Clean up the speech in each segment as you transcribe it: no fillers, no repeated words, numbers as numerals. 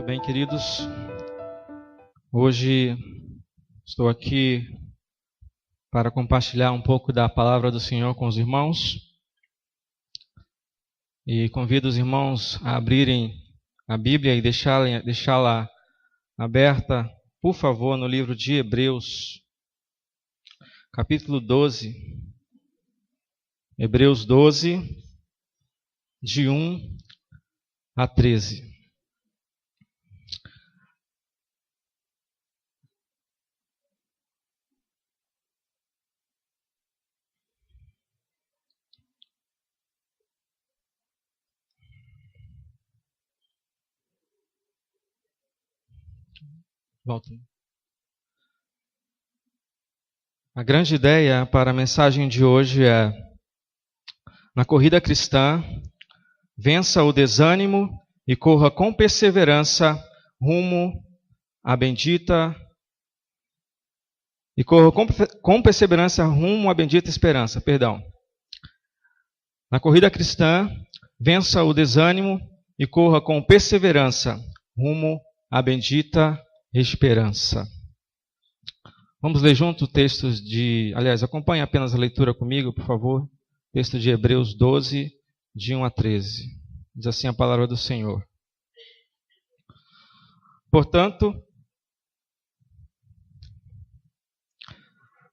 Muito bem, queridos. Hoje estou aqui para compartilhar um pouco da palavra do Senhor com os irmãos. E convido os irmãos a abrirem a Bíblia e deixá-la aberta, por favor, no livro de Hebreus, capítulo 12. Hebreus 12, de 1 a 13. Volta. A grande ideia para a mensagem de hoje é: na corrida cristã, vença o desânimo e corra com perseverança rumo à bendita esperança. Na corrida cristã, vença o desânimo e corra com perseverança rumo à bendita esperança. Vamos ler junto textos acompanhe apenas a leitura comigo, por favor. Texto de Hebreus 12, de 1 a 13. Diz assim a palavra do Senhor. Portanto,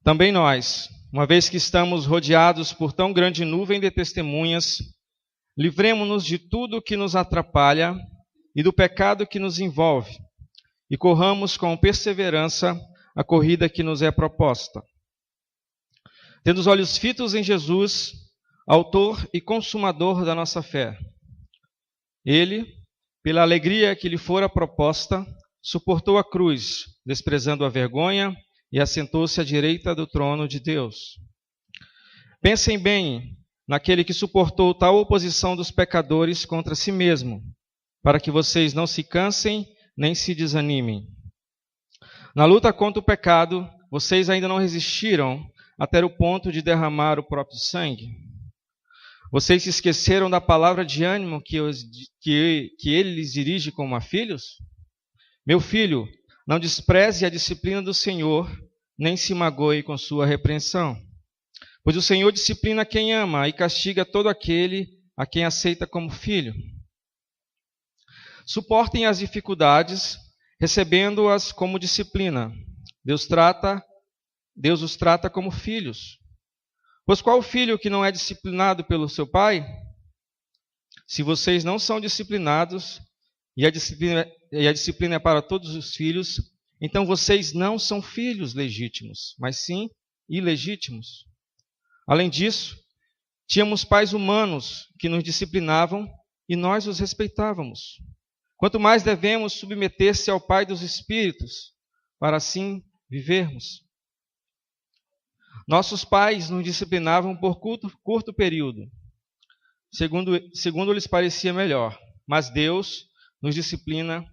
também nós, uma vez que estamos rodeados por tão grande nuvem de testemunhas, livremo-nos de tudo que nos atrapalha e do pecado que nos envolve, e corramos com perseverança a corrida que nos é proposta. Tendo os olhos fitos em Jesus, autor e consumador da nossa fé. Ele, pela alegria que lhe fora proposta, suportou a cruz, desprezando a vergonha, e assentou-se à direita do trono de Deus. Pensem bem naquele que suportou tal oposição dos pecadores contra si mesmo, para que vocês não se cansem nem se desanimem. Na luta contra o pecado, vocês ainda não resistiram até o ponto de derramar o próprio sangue. Vocês se esqueceram da palavra de ânimo que ele lhes dirige como a filhos? Meu filho, não despreze a disciplina do Senhor, nem se magoe com sua repreensão. Pois o Senhor disciplina quem ama e castiga todo aquele a quem aceita como filho. Suportem as dificuldades, recebendo-as como disciplina. Deus os trata como filhos. Pois qual filho que não é disciplinado pelo seu pai? Se vocês não são disciplinados, e a disciplina é para todos os filhos, então vocês não são filhos legítimos, mas sim ilegítimos. Além disso, tínhamos pais humanos que nos disciplinavam e nós os respeitávamos. Quanto mais devemos submeter-se ao Pai dos Espíritos, para assim vivermos. Nossos pais nos disciplinavam por curto período, segundo lhes parecia melhor, mas Deus nos disciplina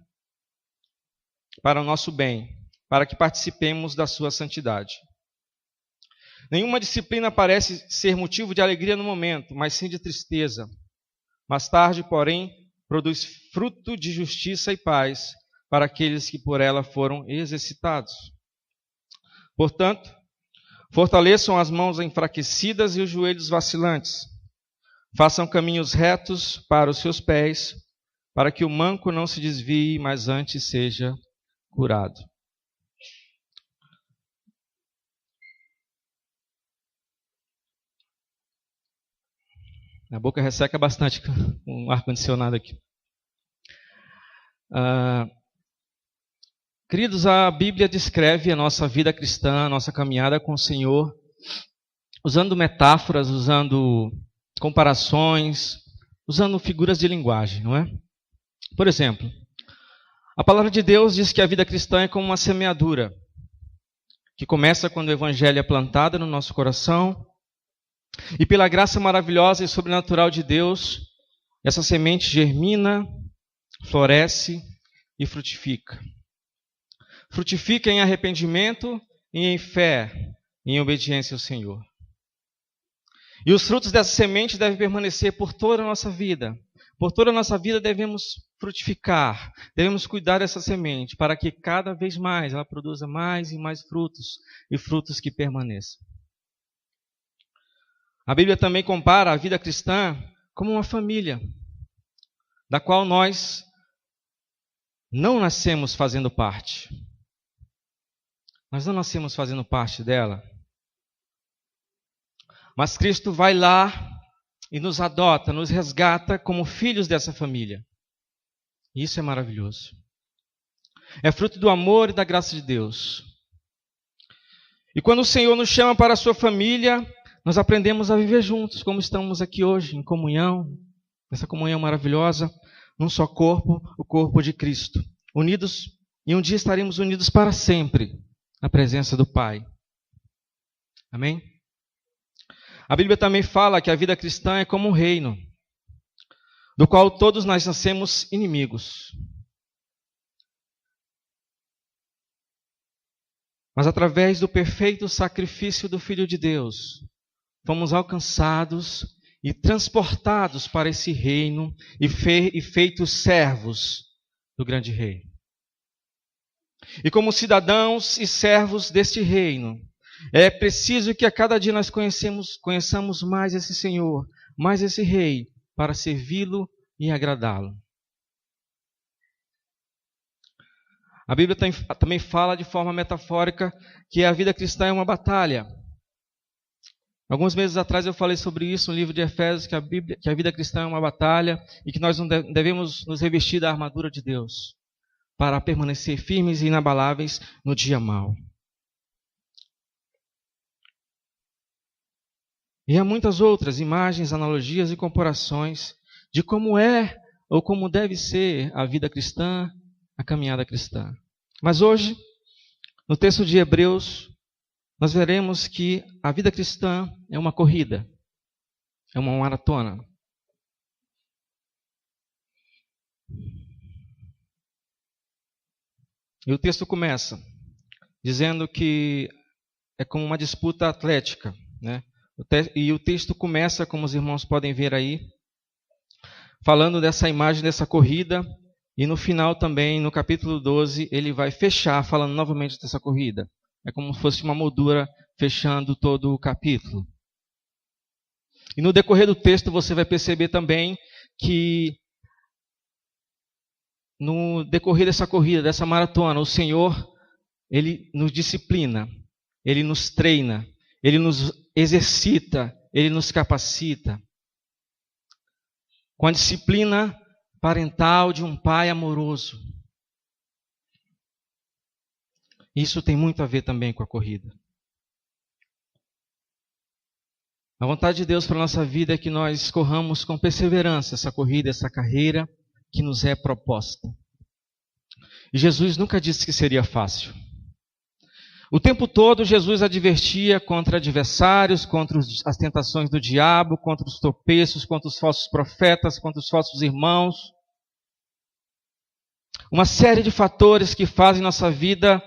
para o nosso bem, para que participemos da sua santidade. Nenhuma disciplina parece ser motivo de alegria no momento, mas sim de tristeza. Mais tarde, porém, produz fruto de justiça e paz para aqueles que por ela foram exercitados. Portanto, fortaleçam as mãos enfraquecidas e os joelhos vacilantes. Façam caminhos retos para os seus pés, para que o manco não se desvie, mas antes seja curado. A boca resseca bastante com um ar-condicionado aqui. Queridos, a Bíblia descreve a nossa vida cristã, a nossa caminhada com o Senhor, usando metáforas, usando comparações, usando figuras de linguagem, não é? Por exemplo, a palavra de Deus diz que a vida cristã é como uma semeadura, que começa quando o Evangelho é plantado no nosso coração, e pela graça maravilhosa e sobrenatural de Deus, essa semente germina, floresce e frutifica. Frutifica em arrependimento e em fé, em obediência ao Senhor. E os frutos dessa semente devem permanecer por toda a nossa vida. Por toda a nossa vida devemos frutificar, devemos cuidar dessa semente para que cada vez mais ela produza mais e mais frutos e frutos que permaneçam. A Bíblia também compara a vida cristã como uma família, da qual nós não nascemos fazendo parte. Nós não nascemos fazendo parte dela. Mas Cristo vai lá e nos adota, nos resgata como filhos dessa família. Isso é maravilhoso. É fruto do amor e da graça de Deus. E quando o Senhor nos chama para a sua família, nós aprendemos a viver juntos, como estamos aqui hoje, em comunhão, nessa comunhão maravilhosa, num só corpo, o corpo de Cristo. Unidos, e um dia estaremos unidos para sempre, na presença do Pai. Amém? A Bíblia também fala que a vida cristã é como um reino, do qual todos nós nascemos inimigos. Mas através do perfeito sacrifício do Filho de Deus, fomos alcançados e transportados para esse reino e feitos servos do grande rei. E como cidadãos e servos deste reino, é preciso que a cada dia nós conheçamos mais esse Senhor, mais esse Rei, para servi-lo e agradá-lo. A Bíblia também fala de forma metafórica que a vida cristã é uma batalha. Alguns meses atrás eu falei sobre isso no livro de Efésios, que a vida cristã é uma batalha e que nós não devemos nos revestir da armadura de Deus para permanecer firmes e inabaláveis no dia mau. E há muitas outras imagens, analogias e comparações de como é ou como deve ser a vida cristã, a caminhada cristã. Mas hoje, no texto de Hebreus, nós veremos que a vida cristã é uma corrida, é uma maratona. E o texto começa dizendo que é como uma disputa atlética, né? E o texto começa, como os irmãos podem ver aí, falando dessa imagem, dessa corrida, e no final também, no capítulo 12, ele vai fechar falando novamente dessa corrida. É como se fosse uma moldura fechando todo o capítulo. E no decorrer do texto você vai perceber também que no decorrer dessa corrida, dessa maratona, o Senhor, Ele nos disciplina, Ele nos treina, Ele nos exercita, Ele nos capacita. Com a disciplina parental de um pai amoroso. Isso tem muito a ver também com a corrida. A vontade de Deus para a nossa vida é que nós corramos com perseverança essa corrida, essa carreira que nos é proposta. E Jesus nunca disse que seria fácil. O tempo todo Jesus advertia contra adversários, contra as tentações do diabo, contra os tropeços, contra os falsos profetas, contra os falsos irmãos. Uma série de fatores que fazem nossa vida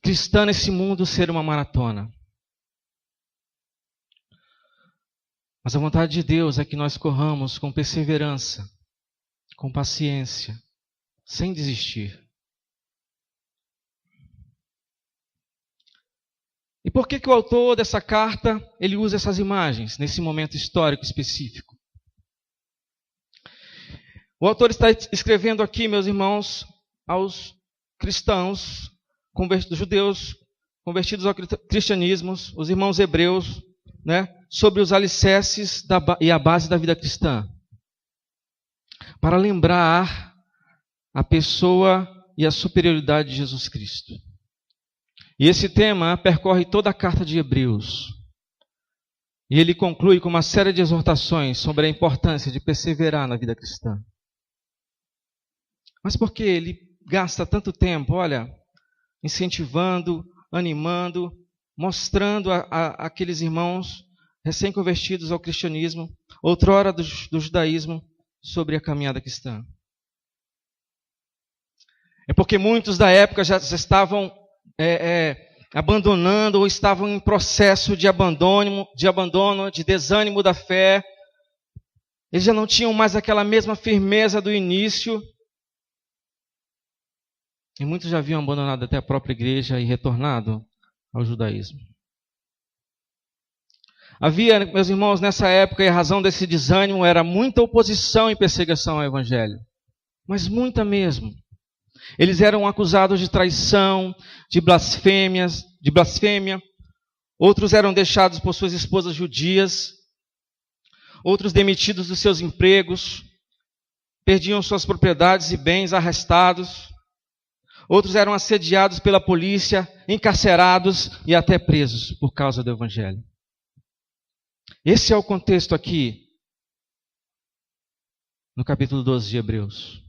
cristã nesse mundo ser uma maratona. Mas a vontade de Deus é que nós corramos com perseverança, com paciência, sem desistir. E por que o autor dessa carta ele usa essas imagens nesse momento histórico específico? O autor está escrevendo aqui, meus irmãos, aos cristãos, judeus convertidos ao cristianismo, os irmãos hebreus, né, sobre os alicerces e a base da vida cristã. Para lembrar a pessoa e a superioridade de Jesus Cristo. E esse tema percorre toda a carta de Hebreus. E ele conclui com uma série de exortações sobre a importância de perseverar na vida cristã. Mas por que ele gasta tanto tempo, incentivando, animando, mostrando àqueles irmãos recém-convertidos ao cristianismo, outrora do judaísmo, sobre a caminhada cristã? É porque muitos da época já estavam abandonando ou estavam em processo de abandono, de desânimo da fé. Eles já não tinham mais aquela mesma firmeza do início E muitos já haviam abandonado até a própria igreja e retornado ao judaísmo. Havia, meus irmãos, nessa época, e a razão desse desânimo era muita oposição e perseguição ao evangelho. Mas muita mesmo. Eles eram acusados de traição, de blasfêmia. Outros eram deixados por suas esposas judias. Outros demitidos dos seus empregos. Perdiam suas propriedades e bens, arrestados. Outros eram assediados pela polícia, encarcerados e até presos por causa do evangelho. Esse é o contexto aqui, no capítulo 12 de Hebreus.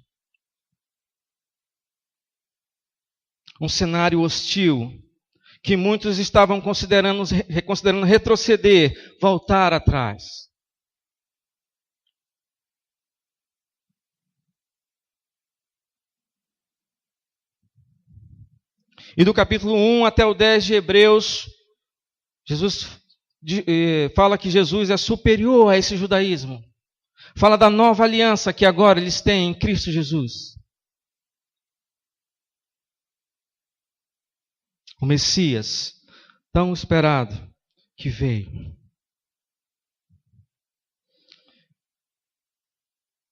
Um cenário hostil, que muitos estavam considerando retroceder, voltar atrás. E do capítulo 1 até o 10 de Hebreus, Jesus fala que Jesus é superior a esse judaísmo. Fala da nova aliança que agora eles têm em Cristo Jesus. O Messias, tão esperado, que veio.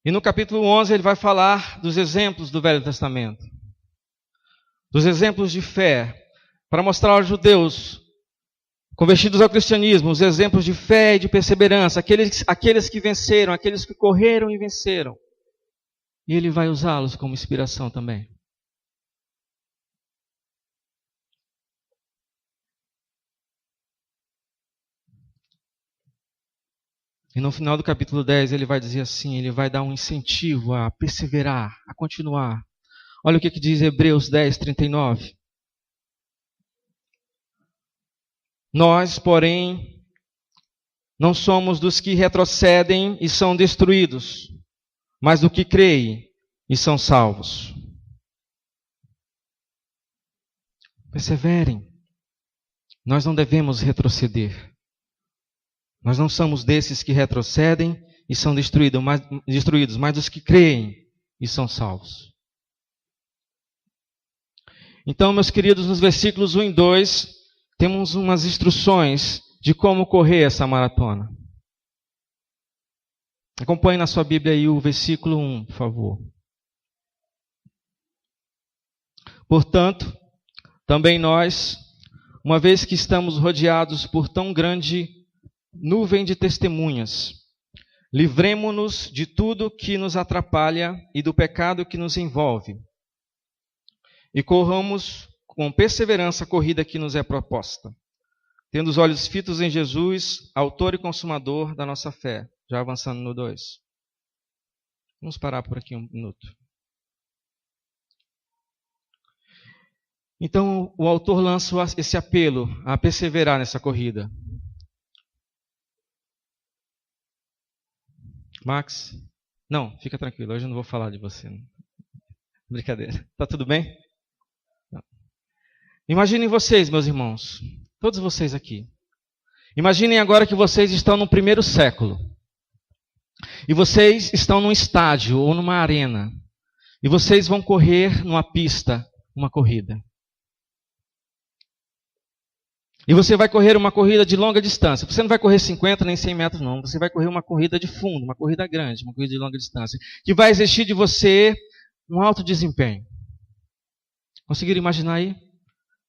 E no capítulo 11 ele vai falar dos exemplos do Velho Testamento. Dos exemplos de fé, para mostrar aos judeus convertidos ao cristianismo, os exemplos de fé e de perseverança, aqueles que venceram, aqueles que correram e venceram. E ele vai usá-los como inspiração também. E no final do capítulo 10 ele vai dizer assim, ele vai dar um incentivo a perseverar, a continuar. Olha o que diz Hebreus 10, 39. Nós, porém, não somos dos que retrocedem e são destruídos, mas do que creem e são salvos. Perseverem. Nós não devemos retroceder. Nós não somos desses que retrocedem e são destruídos, mas dos que creem e são salvos. Então, meus queridos, nos versículos 1 e 2, temos umas instruções de como correr essa maratona. Acompanhe na sua Bíblia aí o versículo 1, por favor. Portanto, também nós, uma vez que estamos rodeados por tão grande nuvem de testemunhas, livremo-nos de tudo que nos atrapalha e do pecado que nos envolve, e corramos com perseverança a corrida que nos é proposta, tendo os olhos fitos em Jesus, autor e consumador da nossa fé. Já avançando no 2. Vamos parar por aqui um minuto. Então, o autor lança esse apelo a perseverar nessa corrida. Max? Não, fica tranquilo, hoje eu não vou falar de você. Brincadeira. Tá tudo bem? Imaginem vocês, meus irmãos, todos vocês aqui. Imaginem agora que vocês estão no 1º século. E vocês estão num estádio ou numa arena. E vocês vão correr numa pista, uma corrida. E você vai correr uma corrida de longa distância. Você não vai correr 50 nem 100 metros, não. Você vai correr uma corrida de fundo, uma corrida grande, uma corrida de longa distância. Que vai exigir de você um alto desempenho. Conseguiram imaginar aí?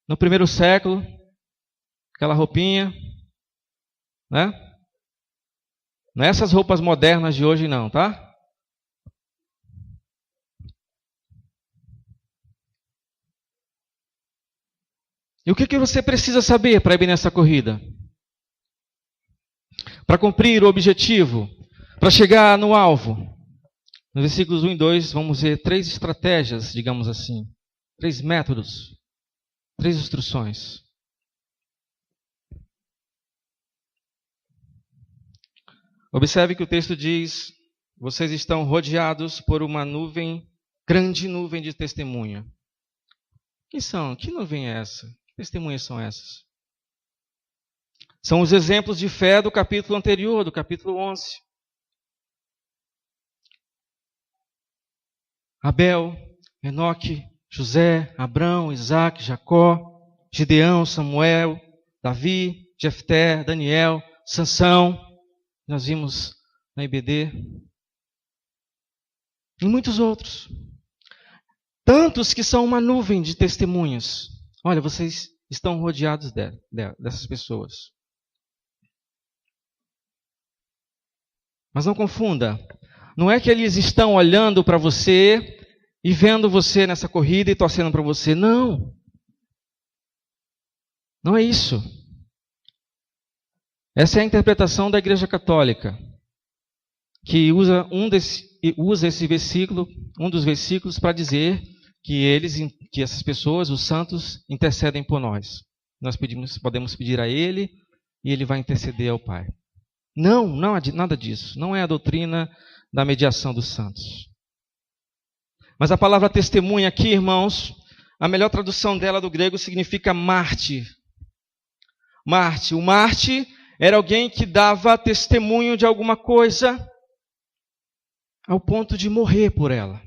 No 1º século, aquela roupinha, né? Não é essas roupas modernas de hoje não, tá? E o que você precisa saber para ir nessa corrida? Para cumprir o objetivo, para chegar no alvo. Nos versículos 1 e 2, vamos ver 3 estratégias, digamos assim. 3 métodos. 3 instruções. Observe que o texto diz: vocês estão rodeados por uma nuvem, grande nuvem de testemunha. Quem são? Que nuvem é essa? Que testemunhas são essas? São os exemplos de fé do capítulo anterior, do capítulo 11. Abel, Enoque, José, Abrão, Isaac, Jacó, Gideão, Samuel, Davi, Jefté, Daniel, Sansão, nós vimos na IBD, e muitos outros. Tantos que são uma nuvem de testemunhas. Olha, vocês estão rodeados dessas pessoas. Mas não confunda, não é que eles estão olhando para você e vendo você nessa corrida e torcendo para você. Não. Não é isso. Essa é a interpretação da Igreja Católica, que usa esse versículo, um dos versículos, para dizer que essas pessoas, os santos, intercedem por nós. Nós podemos pedir a Ele e Ele vai interceder ao Pai. Não, nada disso. Não é a doutrina da mediação dos santos. Mas a palavra testemunha aqui, irmãos, a melhor tradução dela do grego significa mártir. Mártir. O mártir era alguém que dava testemunho de alguma coisa ao ponto de morrer por ela.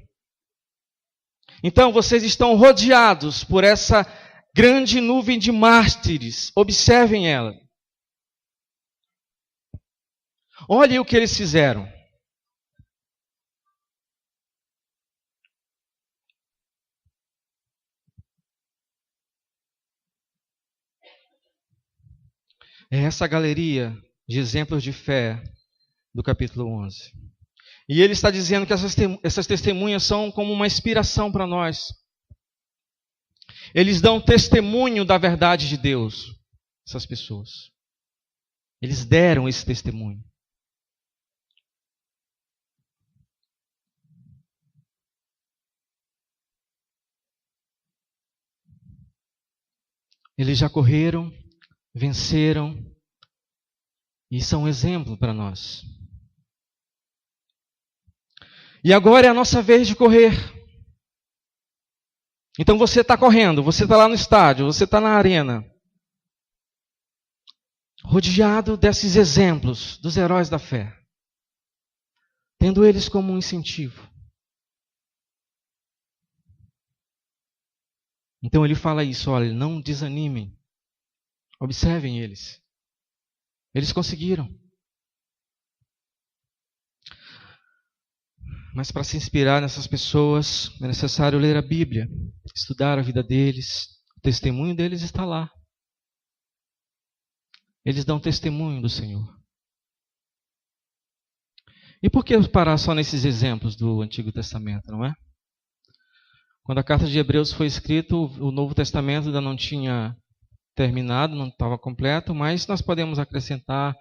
Então, vocês estão rodeados por essa grande nuvem de mártires. Observem ela. Olhem o que eles fizeram. É essa galeria de exemplos de fé do capítulo 11. E ele está dizendo que essas testemunhas são como uma inspiração para nós. Eles dão testemunho da verdade de Deus, essas pessoas. Eles deram esse testemunho. Eles já correram, venceram e são um exemplo para nós. E agora é a nossa vez de correr. Então você está correndo, você está lá no estádio, você está na arena, rodeado desses exemplos dos heróis da fé, tendo eles como um incentivo. Então ele fala isso, olha, não desanimem. Observem eles. Eles conseguiram. Mas para se inspirar nessas pessoas, é necessário ler a Bíblia, estudar a vida deles. O testemunho deles está lá. Eles dão testemunho do Senhor. E por que parar só nesses exemplos do Antigo Testamento, não é? Quando a carta de Hebreus foi escrita, o Novo Testamento ainda não tinha terminado, não estava completo, mas nós podemos acrescentar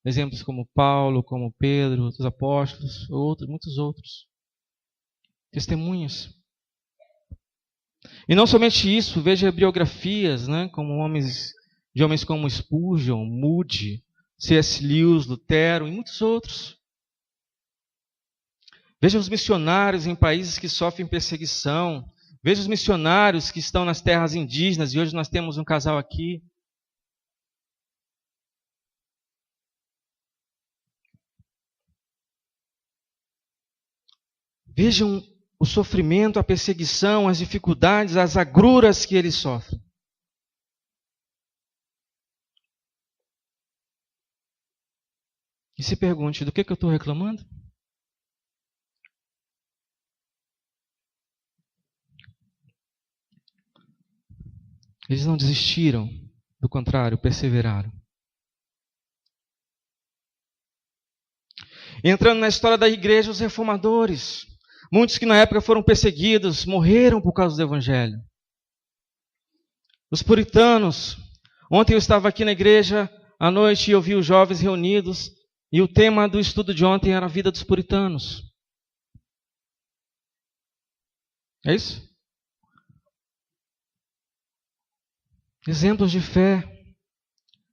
exemplos como Paulo, como Pedro, os apóstolos, muitos outros. Testemunhas. E não somente isso, veja biografias, né, de homens como Spurgeon, Moody, C.S. Lewis, Lutero e muitos outros. Veja os missionários em países que sofrem perseguição. Veja os missionários que estão nas terras indígenas, e hoje nós temos um casal aqui. Vejam o sofrimento, a perseguição, as dificuldades, as agruras que eles sofrem. E se pergunte, do que eu estou reclamando? Eles não desistiram, do contrário, perseveraram. Entrando na história da igreja, os reformadores, muitos que na época foram perseguidos, morreram por causa do Evangelho. Os puritanos, ontem eu estava aqui na igreja à noite e ouvi os jovens reunidos, e o tema do estudo de ontem era a vida dos puritanos. É isso? Exemplos de fé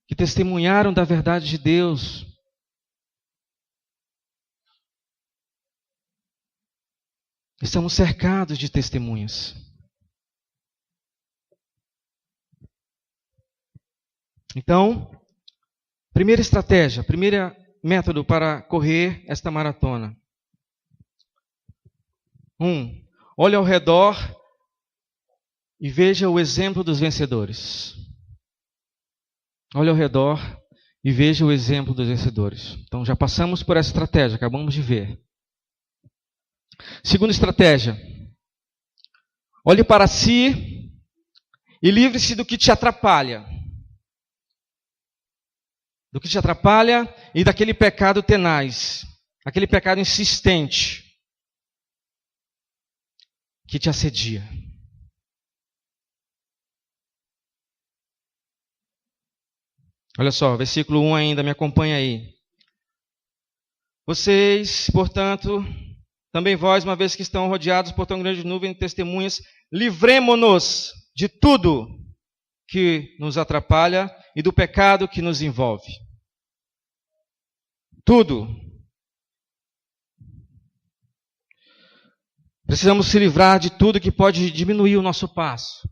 que testemunharam da verdade de Deus. Estamos cercados de testemunhas. Então, primeira estratégia, primeiro método para correr esta maratona. Olhe ao redor e veja o exemplo dos vencedores. Olhe ao redor e veja o exemplo dos vencedores. Então já passamos por essa estratégia, acabamos de ver. Segunda estratégia. Olhe para si e livre-se do que te atrapalha. Do que te atrapalha e daquele pecado tenaz, aquele pecado insistente que te assedia. Olha só, versículo 1 ainda, me acompanha aí. Vocês, portanto, também vós, uma vez que estão rodeados por tão grande nuvem de testemunhas, livremo-nos de tudo que nos atrapalha e do pecado que nos envolve. Tudo. Precisamos se livrar de tudo que pode diminuir o nosso passo.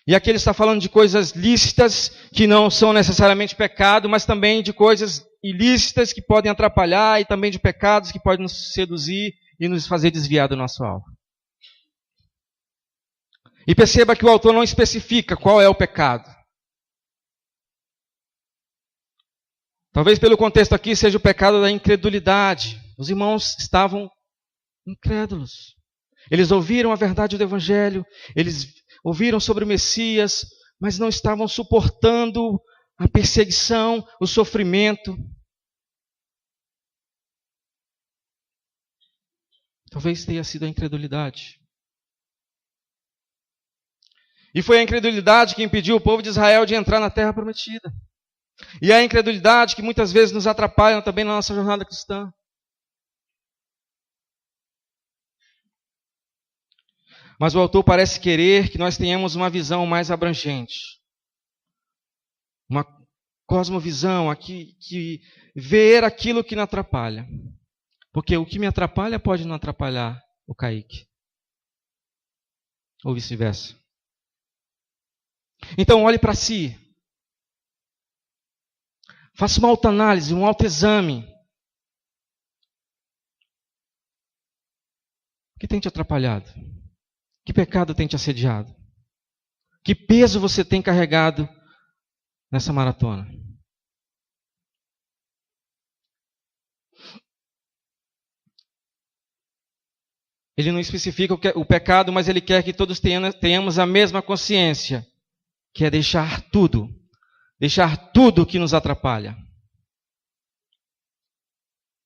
E aqui ele está falando de coisas lícitas que não são necessariamente pecado, mas também de coisas ilícitas que podem atrapalhar e também de pecados que podem nos seduzir e nos fazer desviar do nosso alvo. E perceba que o autor não especifica qual é o pecado. Talvez pelo contexto aqui seja o pecado da incredulidade. Os irmãos estavam incrédulos. Eles ouviram a verdade do Evangelho, eles ouviram sobre o Messias, mas não estavam suportando a perseguição, o sofrimento. Talvez tenha sido a incredulidade. E foi a incredulidade que impediu o povo de Israel de entrar na terra prometida. E é a incredulidade que muitas vezes nos atrapalha também na nossa jornada cristã. Mas o autor parece querer que nós tenhamos uma visão mais abrangente. Uma cosmovisão aqui, que ver aquilo que não atrapalha. Porque o que me atrapalha pode não atrapalhar o Kaique. Ou vice-versa. Então olhe para si. Faça uma autoanálise, um autoexame. O que tem te atrapalhado? Que pecado tem te assediado? Que peso você tem carregado nessa maratona? Ele não especifica o pecado, mas ele quer que todos tenhamos a mesma consciência, que é deixar tudo que nos atrapalha.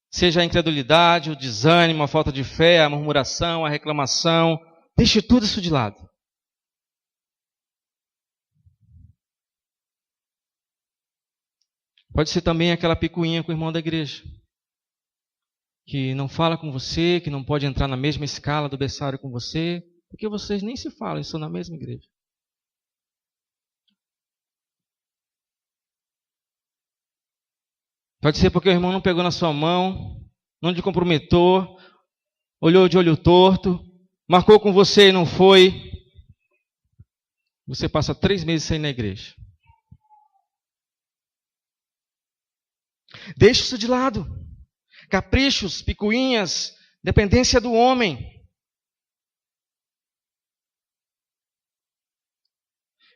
Seja a incredulidade, o desânimo, a falta de fé, a murmuração, a reclamação, deixe tudo isso de lado. Pode ser também aquela picuinha com o irmão da igreja, que não fala com você, que não pode entrar na mesma escala do berçário com você, porque vocês nem se falam, estão na mesma igreja. Pode ser porque o irmão não pegou na sua mão, não te comprometeu, olhou de olho torto, marcou com você e não foi. Você passa 3 meses sem ir na igreja. Deixe isso de lado. Caprichos, picuinhas, dependência do homem.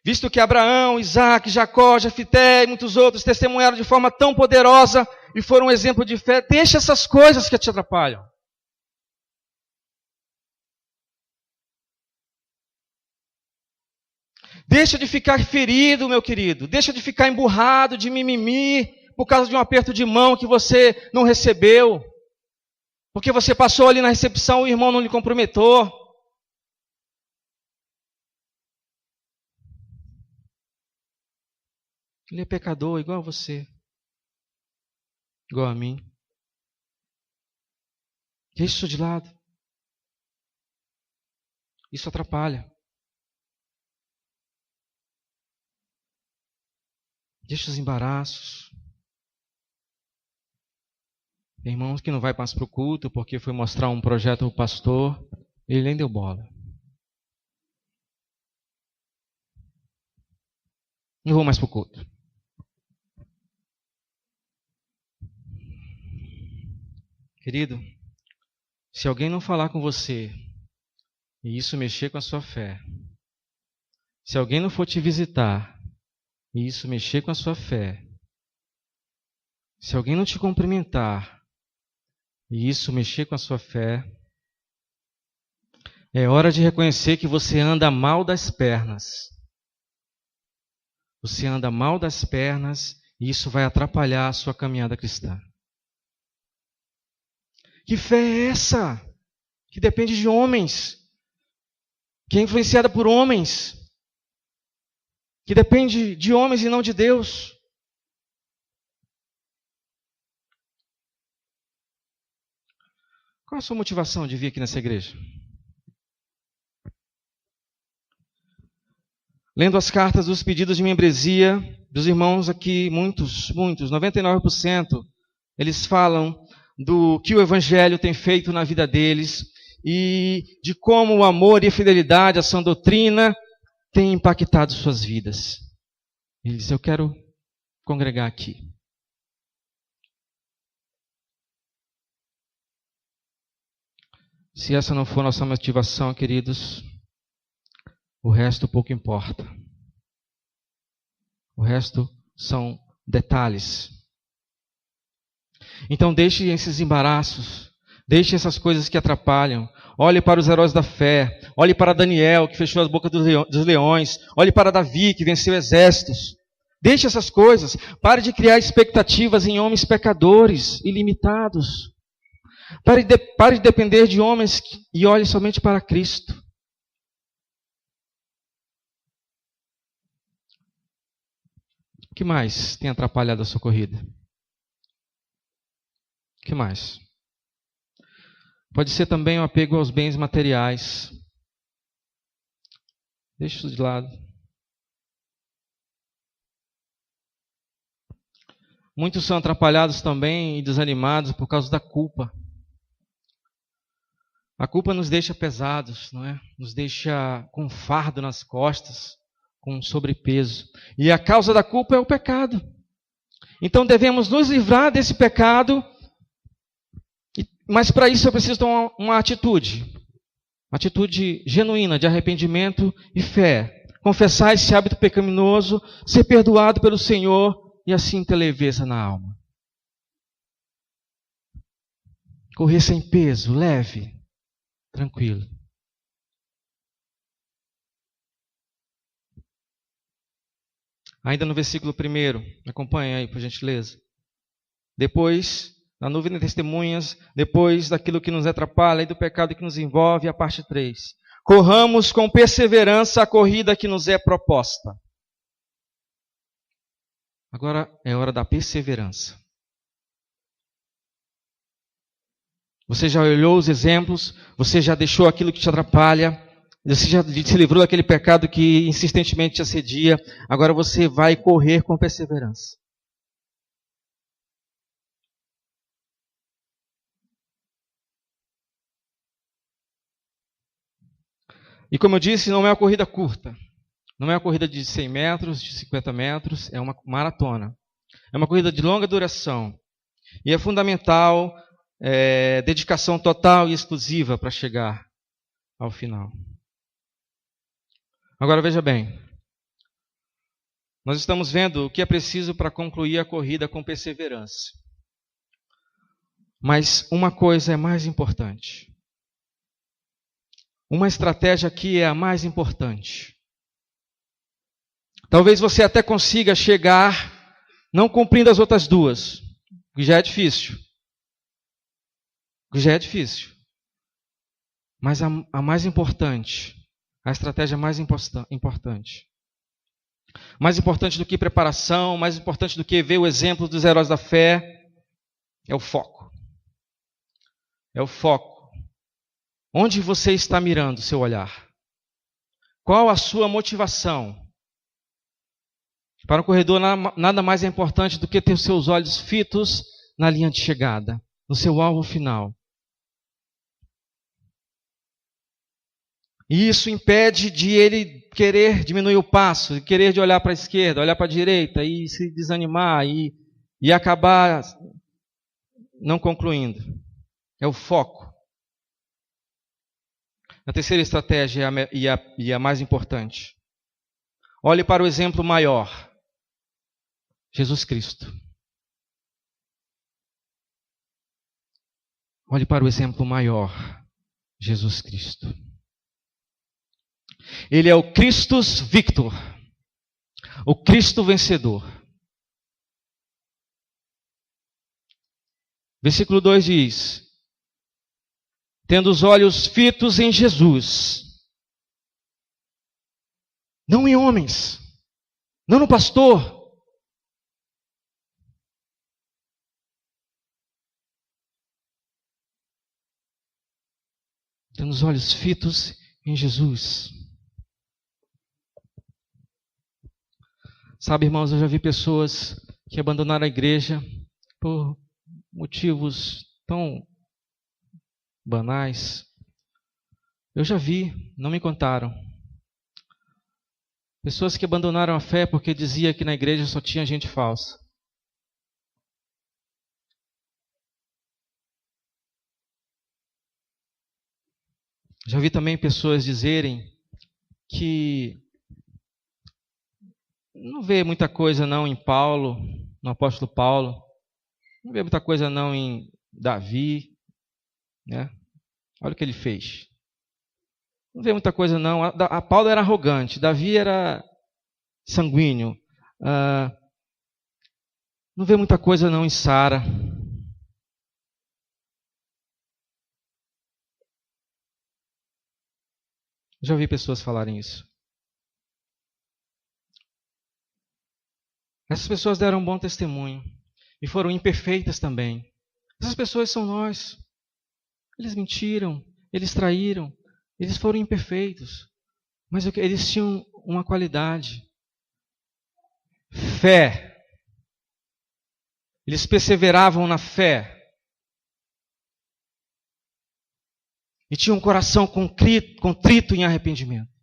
Visto que Abraão, Isaac, Jacó, Jefité e muitos outros testemunharam de forma tão poderosa e foram um exemplo de fé, deixa essas coisas que te atrapalham. Deixa de ficar ferido, meu querido. Deixa de ficar emburrado, de mimimi, por causa de um aperto de mão que você não recebeu. Porque você passou ali na recepção e o irmão não lhe cumprimentou. Ele é pecador, igual a você. Igual a mim. Deixa isso de lado. Isso atrapalha. Deixa os embaraços. Tem irmãos que não vai mais para o culto porque foi mostrar um projeto ao pastor, ele nem deu bola. Não vou mais para o culto. Querido, se alguém não falar com você e isso mexer com a sua fé. Se alguém não for te visitar, e isso mexer com a sua fé. Se alguém não te cumprimentar, e isso mexer com a sua fé, é hora de reconhecer que você anda mal das pernas. Você anda mal das pernas e isso vai atrapalhar a sua caminhada cristã. Que fé é essa? Que depende de homens. Que é influenciada por homens. Que depende de homens e não de Deus. Qual a sua motivação de vir aqui nessa igreja? Lendo as cartas dos pedidos de membresia dos irmãos aqui, muitos, 99%, eles falam do que o Evangelho tem feito na vida deles e de como o amor e a fidelidade à sã doutrina têm impactado suas vidas. Eles dizem, eu quero congregar aqui. Se essa não for nossa motivação, queridos, o resto pouco importa. O resto são detalhes. Então deixe esses embaraços, deixe essas coisas que atrapalham. Olhe para os heróis da fé, olhe para Daniel, que fechou as bocas dos leões, olhe para Davi, que venceu exércitos. Deixe essas coisas, pare de criar expectativas em homens pecadores, ilimitados. Pare de depender de homens e olhe somente para Cristo. O que mais tem atrapalhado a sua corrida? O que mais? Pode ser também o apego aos bens materiais. Deixe isso de lado. Muitos são atrapalhados também e desanimados por causa da culpa. A culpa nos deixa pesados, não é? Nos deixa com um fardo nas costas, com um sobrepeso. E a causa da culpa é o pecado. Então devemos nos livrar desse pecado, mas para isso eu preciso tomar uma atitude genuína de arrependimento e fé. Confessar esse hábito pecaminoso, ser perdoado pelo Senhor e assim ter leveza na alma. Correr sem peso, leve. Tranquilo. Ainda no versículo 1, acompanhe aí, por gentileza. Depois, na nuvem de testemunhas, depois daquilo que nos atrapalha e do pecado que nos envolve, a parte 3. Corramos com perseverança a corrida que nos é proposta. Agora é hora da perseverança. Você já olhou os exemplos, você já deixou aquilo que te atrapalha, você já se livrou daquele pecado que insistentemente te assedia, agora você vai correr com perseverança. E como eu disse, não é uma corrida curta, não é uma corrida de 100 metros, de 50 metros, é uma maratona. É uma corrida de longa duração e é fundamental dedicação total e exclusiva para chegar ao final. Agora veja bem, nós estamos vendo o que é preciso para concluir a corrida com perseverança. Mas uma coisa é mais importante. Uma estratégia aqui é a mais importante. Talvez você até consiga chegar não cumprindo as outras duas, que já é difícil. Mas a mais importante, a estratégia mais importante. Mais importante do que preparação, mais importante do que ver o exemplo dos heróis da fé, é o foco. É o foco. Onde você está mirando o seu olhar? Qual a sua motivação? Para um corredor, nada mais é importante do que ter os seus olhos fitos na linha de chegada, no seu alvo final. E isso impede de ele querer diminuir o passo, de querer de olhar para a esquerda, olhar para a direita e se desanimar e acabar não concluindo. É o foco. A terceira estratégia e a mais importante. Olhe para o exemplo maior. Jesus Cristo. Olhe para o exemplo maior. Jesus Cristo. Ele é o Christus Victor. O Cristo vencedor. Versículo 2 diz: tendo os olhos fitos em Jesus, não em homens, não no pastor, tendo os olhos fitos em Jesus. Sabe, irmãos, eu já vi pessoas que abandonaram a igreja por motivos tão banais. Eu já vi, não me contaram. Pessoas que abandonaram a fé porque dizia que na igreja só tinha gente falsa. Já vi também pessoas dizerem que não vê muita coisa não em Paulo, no apóstolo Paulo. Não vê muita coisa não em Davi, né? Olha o que ele fez. Não vê muita coisa não. A Paulo era arrogante, Davi era sanguíneo. Não vê muita coisa não em Sara. Já ouvi pessoas falarem isso. Essas pessoas deram um bom testemunho e foram imperfeitas também. Essas pessoas são nós. Eles mentiram, eles traíram, eles foram imperfeitos, mas eles tinham uma qualidade: fé. Eles perseveravam na fé. E tinham um coração contrito em arrependimento.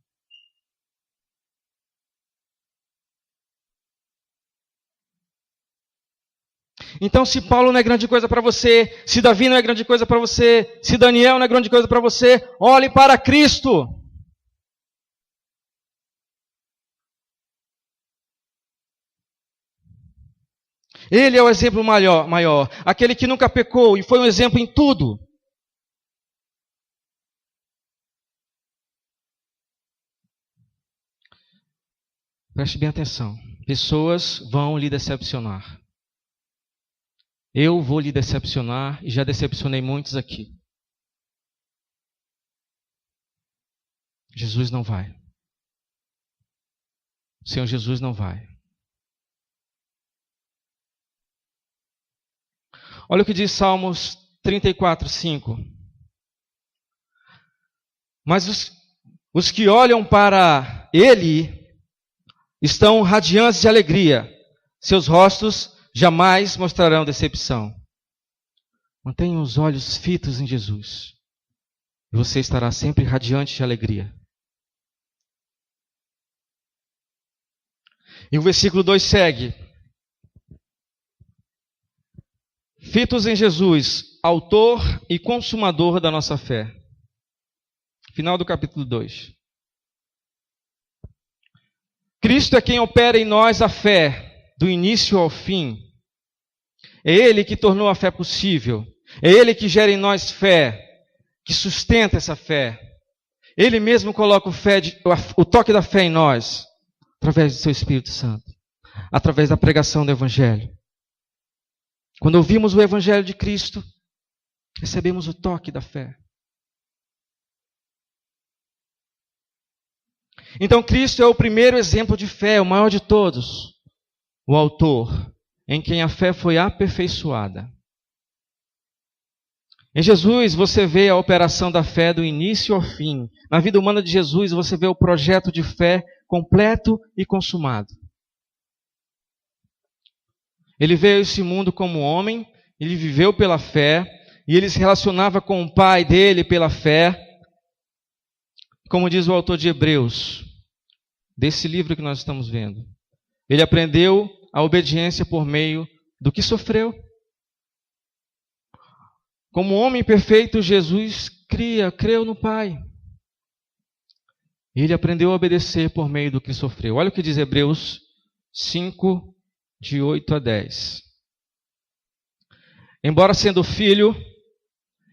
Então, se Paulo não é grande coisa para você, se Davi não é grande coisa para você, se Daniel não é grande coisa para você, olhe para Cristo. Ele é o exemplo maior, aquele que nunca pecou e foi um exemplo em tudo. Preste bem atenção. Pessoas vão lhe decepcionar. Eu vou lhe decepcionar e já decepcionei muitos aqui. Jesus não vai. O Senhor Jesus não vai. Olha o que diz Salmos 34, 5. Mas os que olham para Ele estão radiantes de alegria. Seus rostos jamais mostrarão decepção. Mantenha os olhos fitos em Jesus. E você estará sempre radiante de alegria. E o versículo 2 segue. Fitos em Jesus, autor e consumador da nossa fé. Final do capítulo 2. Cristo é quem opera em nós a fé, do início ao fim. É Ele que tornou a fé possível. É Ele que gera em nós fé, que sustenta essa fé. Ele mesmo coloca o toque da fé em nós, através do seu Espírito Santo, através da pregação do Evangelho. Quando ouvimos o Evangelho de Cristo, recebemos o toque da fé. Então Cristo é o primeiro exemplo de fé, o maior de todos, o autor, em quem a fé foi aperfeiçoada. Em Jesus você vê a operação da fé do início ao fim. Na vida humana de Jesus você vê o projeto de fé completo e consumado. Ele veio a esse mundo como homem, ele viveu pela fé, e ele se relacionava com o Pai dele pela fé. Como diz o autor de Hebreus, desse livro que nós estamos vendo. Ele aprendeu a obediência por meio do que sofreu. Como homem perfeito, Jesus creu no Pai. E ele aprendeu a obedecer por meio do que sofreu. Olha o que diz Hebreus 5, de 8 a 10. Embora sendo filho,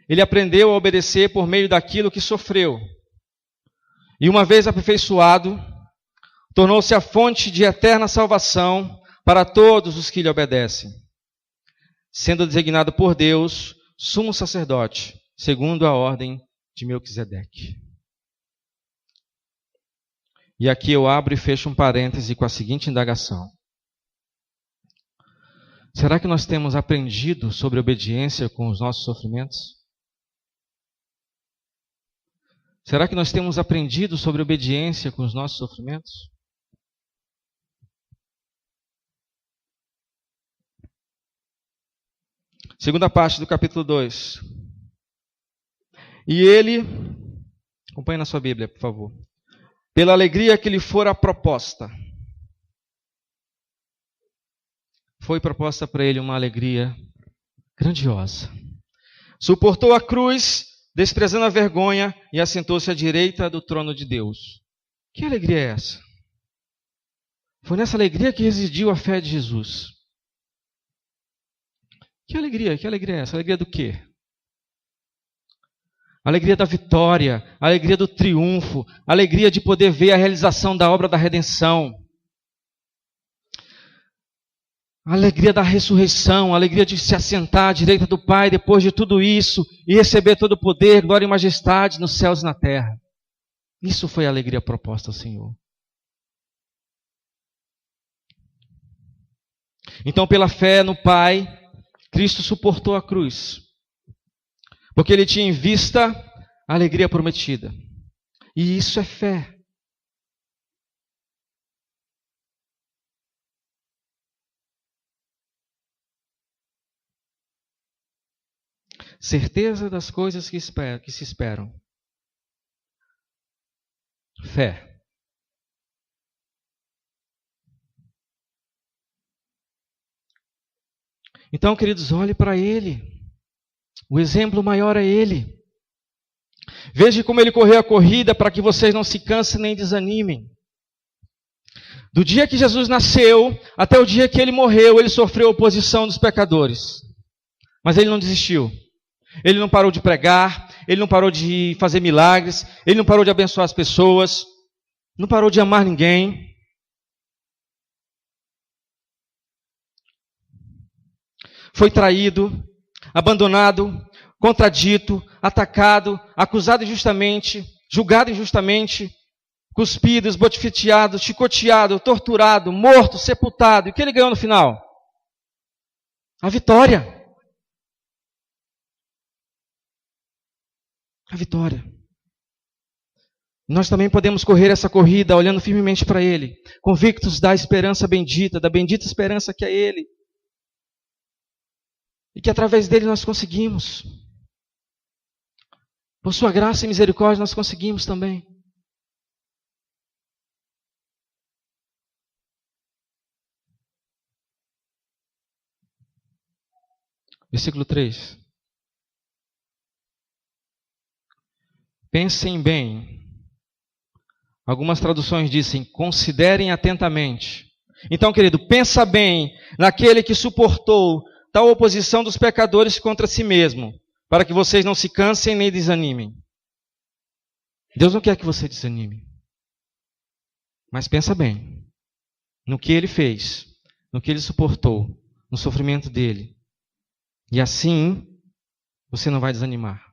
ele aprendeu a obedecer por meio daquilo que sofreu. E uma vez aperfeiçoado, tornou-se a fonte de eterna salvação para todos os que lhe obedecem, sendo designado por Deus sumo sacerdote, segundo a ordem de Melquisedeque. E aqui eu abro e fecho um parêntese com a seguinte indagação. Será que nós temos aprendido sobre obediência com os nossos sofrimentos? Será que nós temos aprendido sobre obediência com os nossos sofrimentos? Segunda parte do capítulo 2. E ele, acompanhe na sua Bíblia, por favor. Pela alegria que lhe fora proposta. Foi proposta para ele uma alegria grandiosa. Suportou a cruz, desprezando a vergonha, e assentou-se à direita do trono de Deus. Que alegria é essa? Foi nessa alegria que residiu a fé de Jesus. Que alegria é essa? Alegria do quê? Alegria da vitória, alegria do triunfo, alegria de poder ver a realização da obra da redenção. A alegria da ressurreição, a alegria de se assentar à direita do Pai depois de tudo isso e receber todo o poder, glória e majestade nos céus e na terra. Isso foi a alegria proposta ao Senhor. Então, pela fé no Pai, Cristo suportou a cruz, porque ele tinha em vista a alegria prometida. E isso é fé. Certeza das coisas que se esperam. Fé. Então, queridos, olhe para ele. O exemplo maior é ele. Veja como ele correu a corrida para que vocês não se cansem nem desanimem. Do dia que Jesus nasceu até o dia que ele morreu, ele sofreu a oposição dos pecadores. Mas ele não desistiu. Ele não parou de pregar, ele não parou de fazer milagres, ele não parou de abençoar as pessoas, não parou de amar ninguém. Foi traído, abandonado, contradito, atacado, acusado injustamente, julgado injustamente, cuspido, esbofeteado, chicoteado, torturado, morto, sepultado. E o que ele ganhou no final? A vitória. A vitória. Nós também podemos correr essa corrida olhando firmemente para Ele, convictos da esperança bendita, da bendita esperança que é Ele. E que através dele nós conseguimos. Por sua graça e misericórdia nós conseguimos também. Versículo 3. Pensem bem. Algumas traduções dizem, considerem atentamente. Então, querido, pensa bem naquele que suportou tal oposição dos pecadores contra si mesmo, para que vocês não se cansem nem desanimem. Deus não quer que você desanime. Mas pensa bem no que ele fez, no que ele suportou, no sofrimento dele. E assim, você não vai desanimar.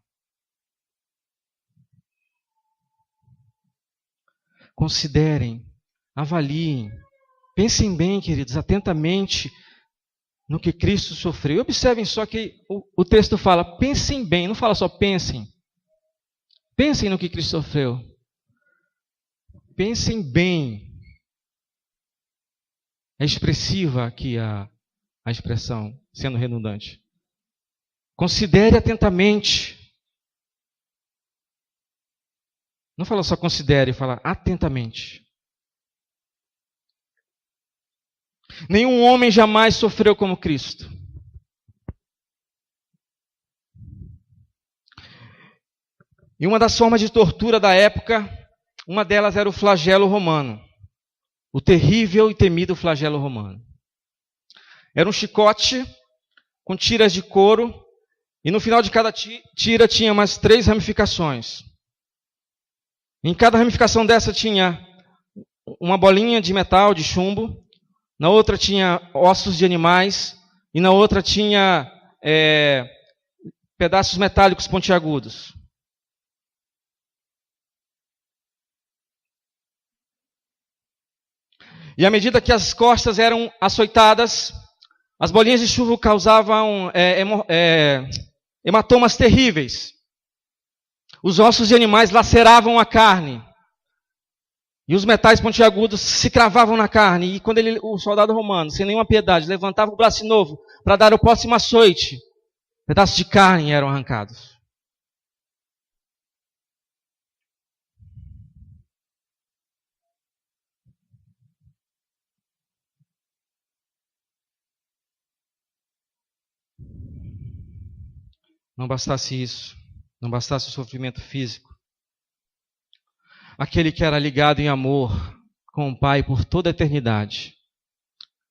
Considerem, avaliem, pensem bem, queridos, atentamente no que Cristo sofreu. E observem só que o texto fala, pensem bem, não fala só pensem. Pensem no que Cristo sofreu. Pensem bem. É expressiva aqui a expressão, sendo redundante. Considere atentamente. Não fala só considere, fala atentamente. Nenhum homem jamais sofreu como Cristo. E uma das formas de tortura da época Uma delas era o flagelo romano, o terrível e temido flagelo romano. Era um chicote com tiras de couro, e no final de cada tira tinha mais 3 ramificações. Em cada ramificação dessa tinha uma bolinha de metal, de chumbo, na outra tinha ossos de animais, e na outra tinha pedaços metálicos pontiagudos. E à medida que as costas eram açoitadas, as bolinhas de chumbo causavam hematomas terríveis. Os ossos de animais laceravam a carne. E os metais pontiagudos se cravavam na carne. E quando o soldado romano, sem nenhuma piedade, levantava o braço de novo para dar o próximo açoite, pedaços de carne eram arrancados. Não bastasse isso, não bastasse o sofrimento físico, aquele que era ligado em amor com o Pai por toda a eternidade,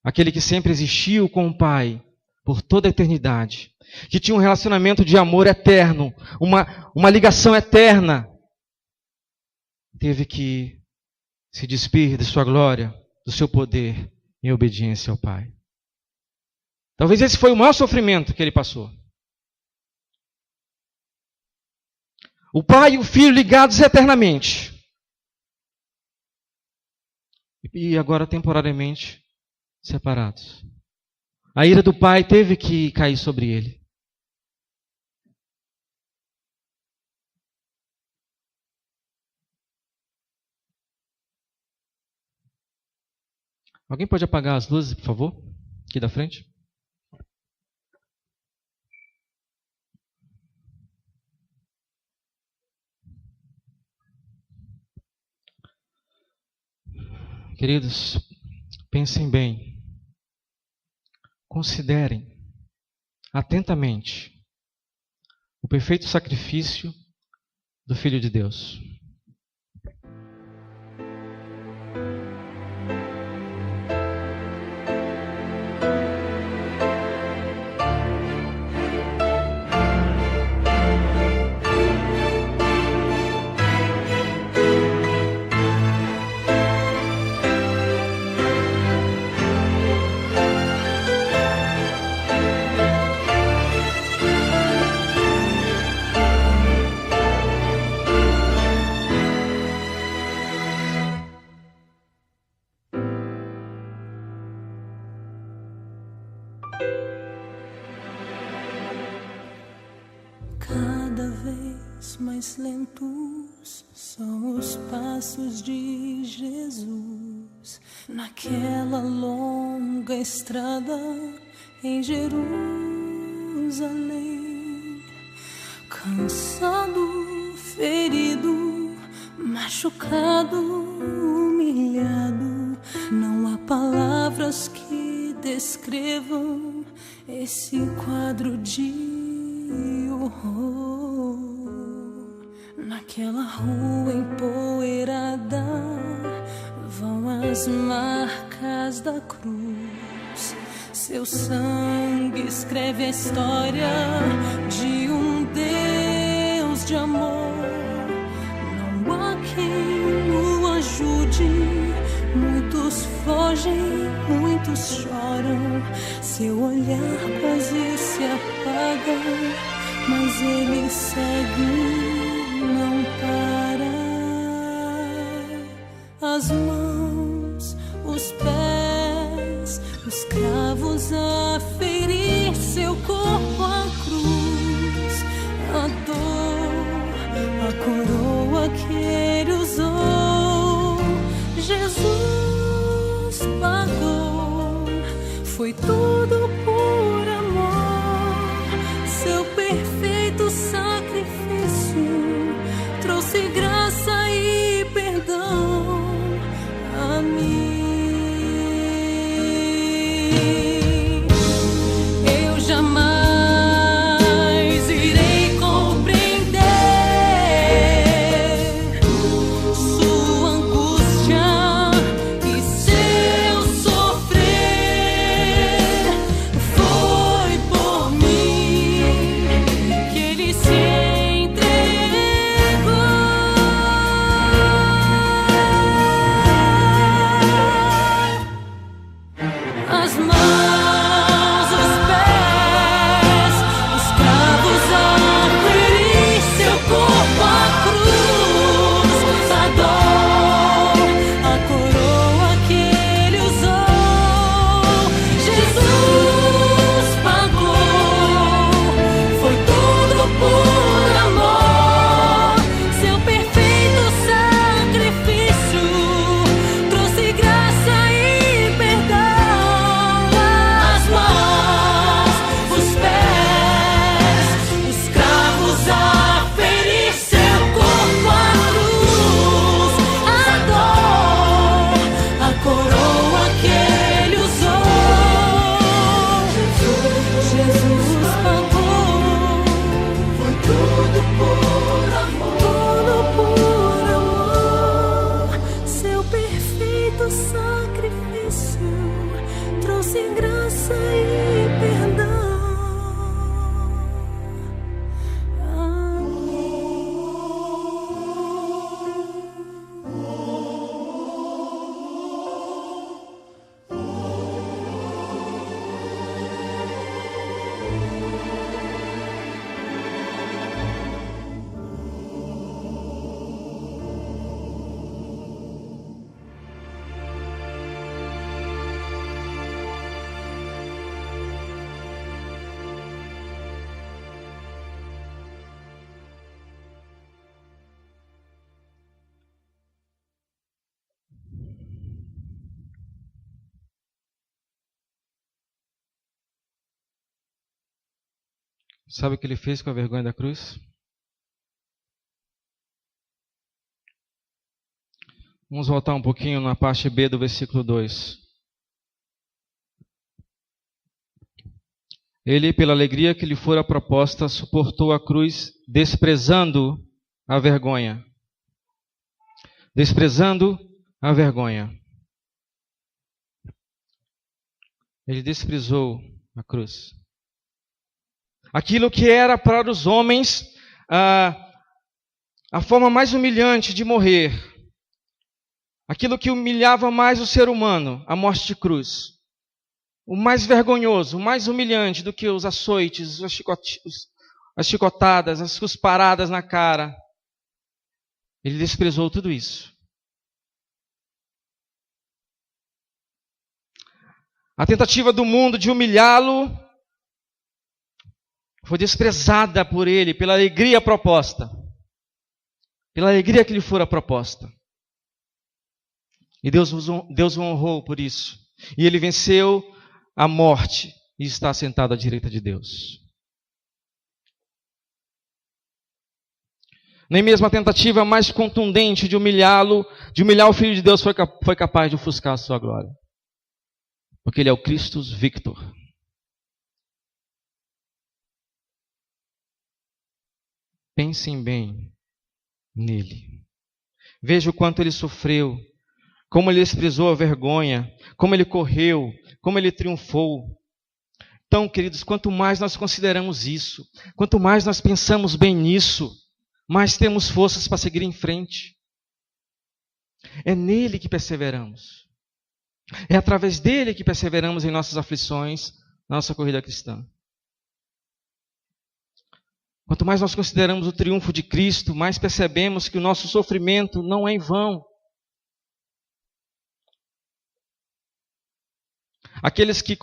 aquele que sempre existiu com o Pai por toda a eternidade, que tinha um relacionamento de amor eterno, uma ligação eterna, teve que se despir de sua glória, do seu poder, em obediência ao Pai. Talvez esse foi o maior sofrimento que ele passou. O Pai e o Filho ligados eternamente. E agora temporariamente separados. A ira do Pai teve que cair sobre ele. Alguém pode apagar as luzes, por favor? Aqui da frente. Queridos, pensem bem, considerem atentamente o perfeito sacrifício do Filho de Deus. Cada vez mais lentos são os passos de Jesus naquela longa estrada em Jerusalém. Cansado, ferido, machucado, humilhado, não há palavras que descrevam esse quadro de horror. Naquela rua empoeirada vão as marcas da cruz. Seu sangue escreve a história de um Deus de amor. Não há quem o ajude. Muitos fogem, muitos choram. Seu olhar quase se apaga, mas ele segue, não para. As mãos, os pés, os cravos a ferir seu corpo à cruz. A dor, a coroa que ele usou, Jesus pagou. Foi tudo por amor. Seu perfeito sacrifício trouxe graça e perdão a mim. Eu jamais irei compreender sua Sabe o que ele fez com a vergonha da cruz? Vamos voltar um pouquinho na parte B do versículo 2. Ele, pela alegria que lhe fora proposta, suportou a cruz, desprezando a vergonha. Desprezando a vergonha. Ele desprezou a cruz. Aquilo que era para os homens a forma mais humilhante de morrer. Aquilo que humilhava mais o ser humano, a morte de cruz. O mais vergonhoso, o mais humilhante do que os açoites, as chicotadas, as cusparadas na cara. Ele desprezou tudo isso. A tentativa do mundo de humilhá-lo foi desprezada por ele, pela alegria proposta. Pela alegria que lhe fora proposta. E Deus o honrou por isso. E ele venceu a morte e está sentado à direita de Deus. Nem mesmo a tentativa mais contundente de humilhá-lo, de humilhar o Filho de Deus foi capaz de ofuscar a sua glória. Porque ele é o Christus Victor. Pensem bem nele. Veja o quanto ele sofreu, como ele desprezou a vergonha, como ele correu, como ele triunfou. Então, queridos, quanto mais nós consideramos isso, quanto mais nós pensamos bem nisso, mais temos forças para seguir em frente. É nele que perseveramos. É através dele que perseveramos em nossas aflições, na nossa corrida cristã. Quanto mais nós consideramos o triunfo de Cristo, mais percebemos que o nosso sofrimento não é em vão. Aqueles que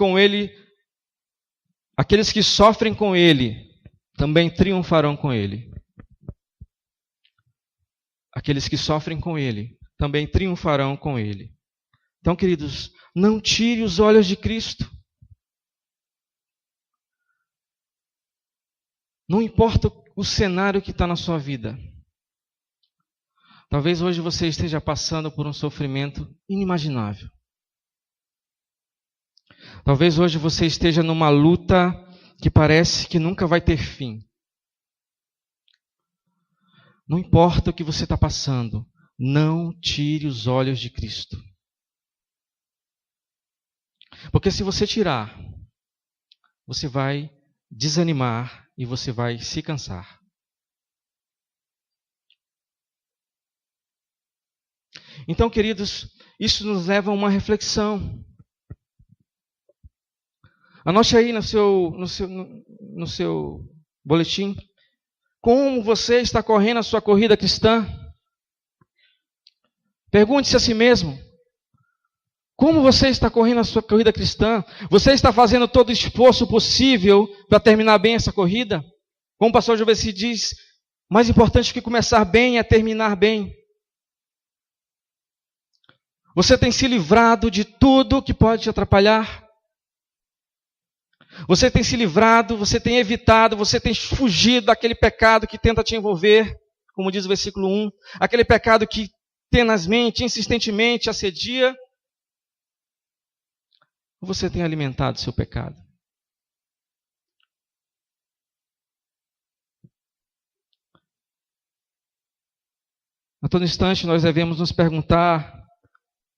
sofrem com Ele, também triunfarão com Ele. Aqueles que sofrem com Ele, também triunfarão com Ele. Então, queridos, não tire os olhos de Cristo. Não importa o cenário que está na sua vida. Talvez hoje você esteja passando por um sofrimento inimaginável. Talvez hoje você esteja numa luta que parece que nunca vai ter fim. Não importa o que você está passando, não tire os olhos de Cristo. Porque se você tirar, você vai desanimar e você vai se cansar. Então, queridos, isso nos leva a uma reflexão. Anote aí no seu boletim. Como você está correndo a sua corrida cristã? Pergunte-se a si mesmo. Como você está correndo a sua corrida cristã? Você está fazendo todo o esforço possível para terminar bem essa corrida? Como o pastor Joveci diz, mais importante que começar bem é terminar bem. Você tem se livrado de tudo que pode te atrapalhar? Você tem se livrado, você tem evitado, você tem fugido daquele pecado que tenta te envolver, como diz o versículo 1, aquele pecado que tenazmente, insistentemente assedia? Ou você tem alimentado seu pecado? A todo instante nós devemos nos perguntar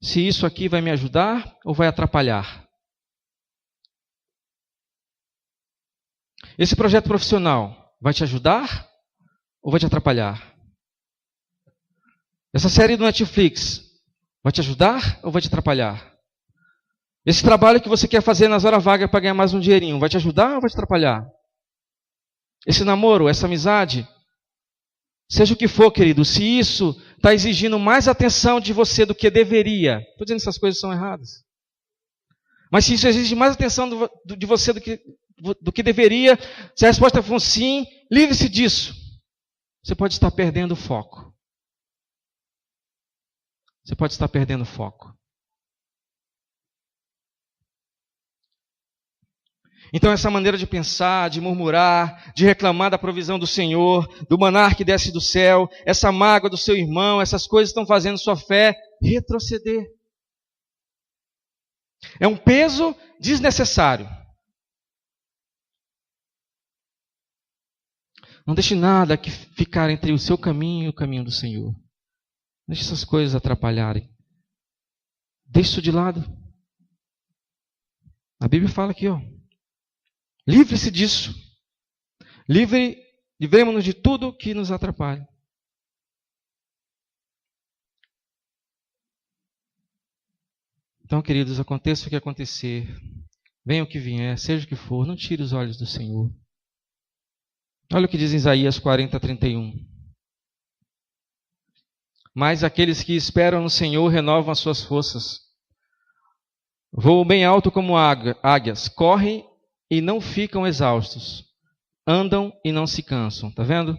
se isso aqui vai me ajudar ou vai atrapalhar. Esse projeto profissional vai te ajudar ou vai te atrapalhar? Essa série do Netflix vai te ajudar ou vai te atrapalhar? Esse trabalho que você quer fazer nas horas vagas para ganhar mais um dinheirinho, vai te ajudar ou vai te atrapalhar? Esse namoro, essa amizade, seja o que for, querido, se isso está exigindo mais atenção de você do que deveria, estou dizendo que essas coisas são erradas, mas se isso exige mais atenção de você do que deveria, se a resposta for sim, livre-se disso. Você pode estar perdendo o foco. Você pode estar perdendo o foco. Então essa maneira de pensar, de murmurar, de reclamar da provisão do Senhor, do maná que desce do céu, essa mágoa do seu irmão, essas coisas estão fazendo sua fé retroceder. É um peso desnecessário. Não deixe nada que ficar entre o seu caminho e o caminho do Senhor. Não deixe essas coisas atrapalharem. Deixe isso de lado. A Bíblia fala aqui, ó. Livre-se disso. Livremos-nos de tudo que nos atrapalha. Então, queridos, aconteça o que acontecer, venha o que vier, seja o que for, não tire os olhos do Senhor. Olha o que diz em Isaías 40:31. Mas aqueles que esperam no Senhor renovam as suas forças. Voam bem alto como águias, correm e não ficam exaustos, andam e não se cansam. Está vendo?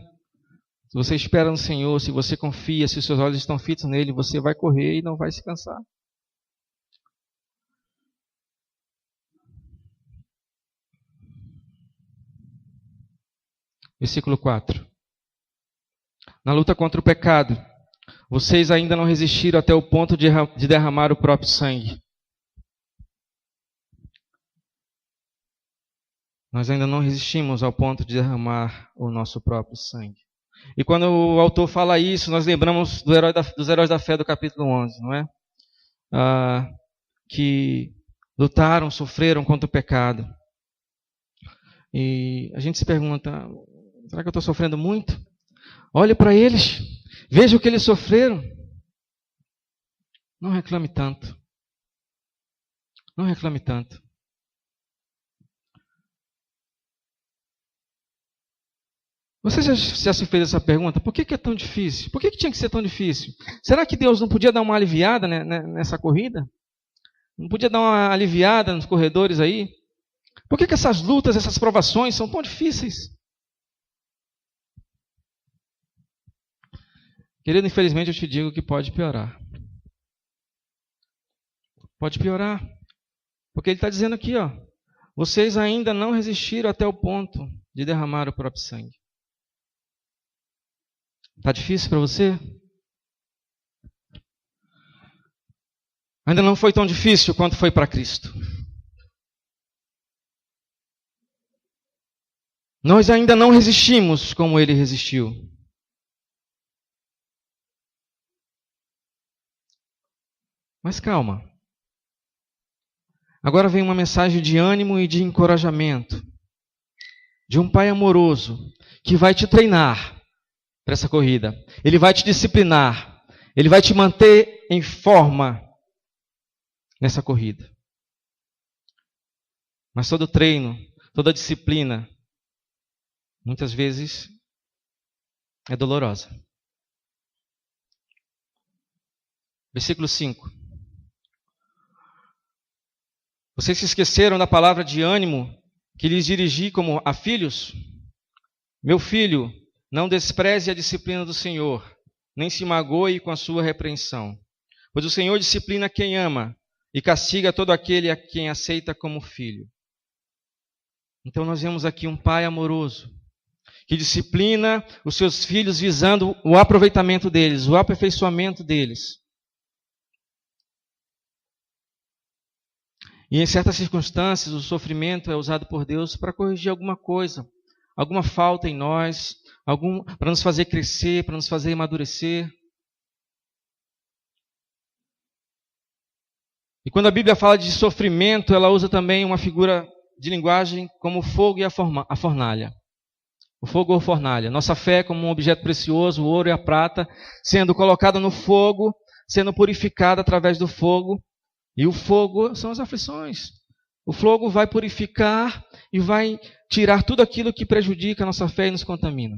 Se você espera no Senhor, se você confia, se os seus olhos estão fitos nele, você vai correr e não vai se cansar. Versículo 4. Na luta contra o pecado, vocês ainda não resistiram até o ponto de derramar o próprio sangue. Nós ainda não resistimos ao ponto de derramar o nosso próprio sangue. E quando o autor fala isso, nós lembramos dos heróis da fé do capítulo 11, não é? Que lutaram, sofreram contra o pecado. E a gente se pergunta, será que eu estou sofrendo muito? Olhe para eles, veja o que eles sofreram. Não reclame tanto. Não reclame tanto. Você já se fez essa pergunta? Por que é tão difícil? Por que tinha que ser tão difícil? Será que Deus não podia dar uma aliviada nessa corrida? Não podia dar uma aliviada nos corredores aí? Por que essas lutas, essas provações são tão difíceis? Querido, infelizmente eu te digo que pode piorar. Pode piorar. Porque ele está dizendo aqui, ó, vocês ainda não resistiram até o ponto de derramar o próprio sangue. Está difícil para você? Ainda não foi tão difícil quanto foi para Cristo. Nós ainda não resistimos como Ele resistiu. Mas calma. Agora vem uma mensagem de ânimo e de encorajamento. De um Pai amoroso que vai te treinar para essa corrida. Ele vai te disciplinar. Ele vai te manter em forma nessa corrida. Mas todo treino, toda disciplina, muitas vezes é dolorosa. Versículo 5. Vocês se esqueceram da palavra de ânimo que lhes dirigi como a filhos? Meu filho, não despreze a disciplina do Senhor, nem se magoe com a sua repreensão. Pois o Senhor disciplina quem ama e castiga todo aquele a quem aceita como filho. Então nós vemos aqui um pai amoroso, que disciplina os seus filhos visando o aproveitamento deles, o aperfeiçoamento deles. E em certas circunstâncias, o sofrimento é usado por Deus para corrigir alguma coisa, alguma falta em nós, para nos fazer crescer, para nos fazer amadurecer. E quando a Bíblia fala de sofrimento, ela usa também uma figura de linguagem como o fogo e a fornalha. O fogo ou fornalha. Nossa fé como um objeto precioso, o ouro e a prata, sendo colocada no fogo, sendo purificada através do fogo. E o fogo são as aflições. O fogo vai purificar e vai tirar tudo aquilo que prejudica a nossa fé e nos contamina.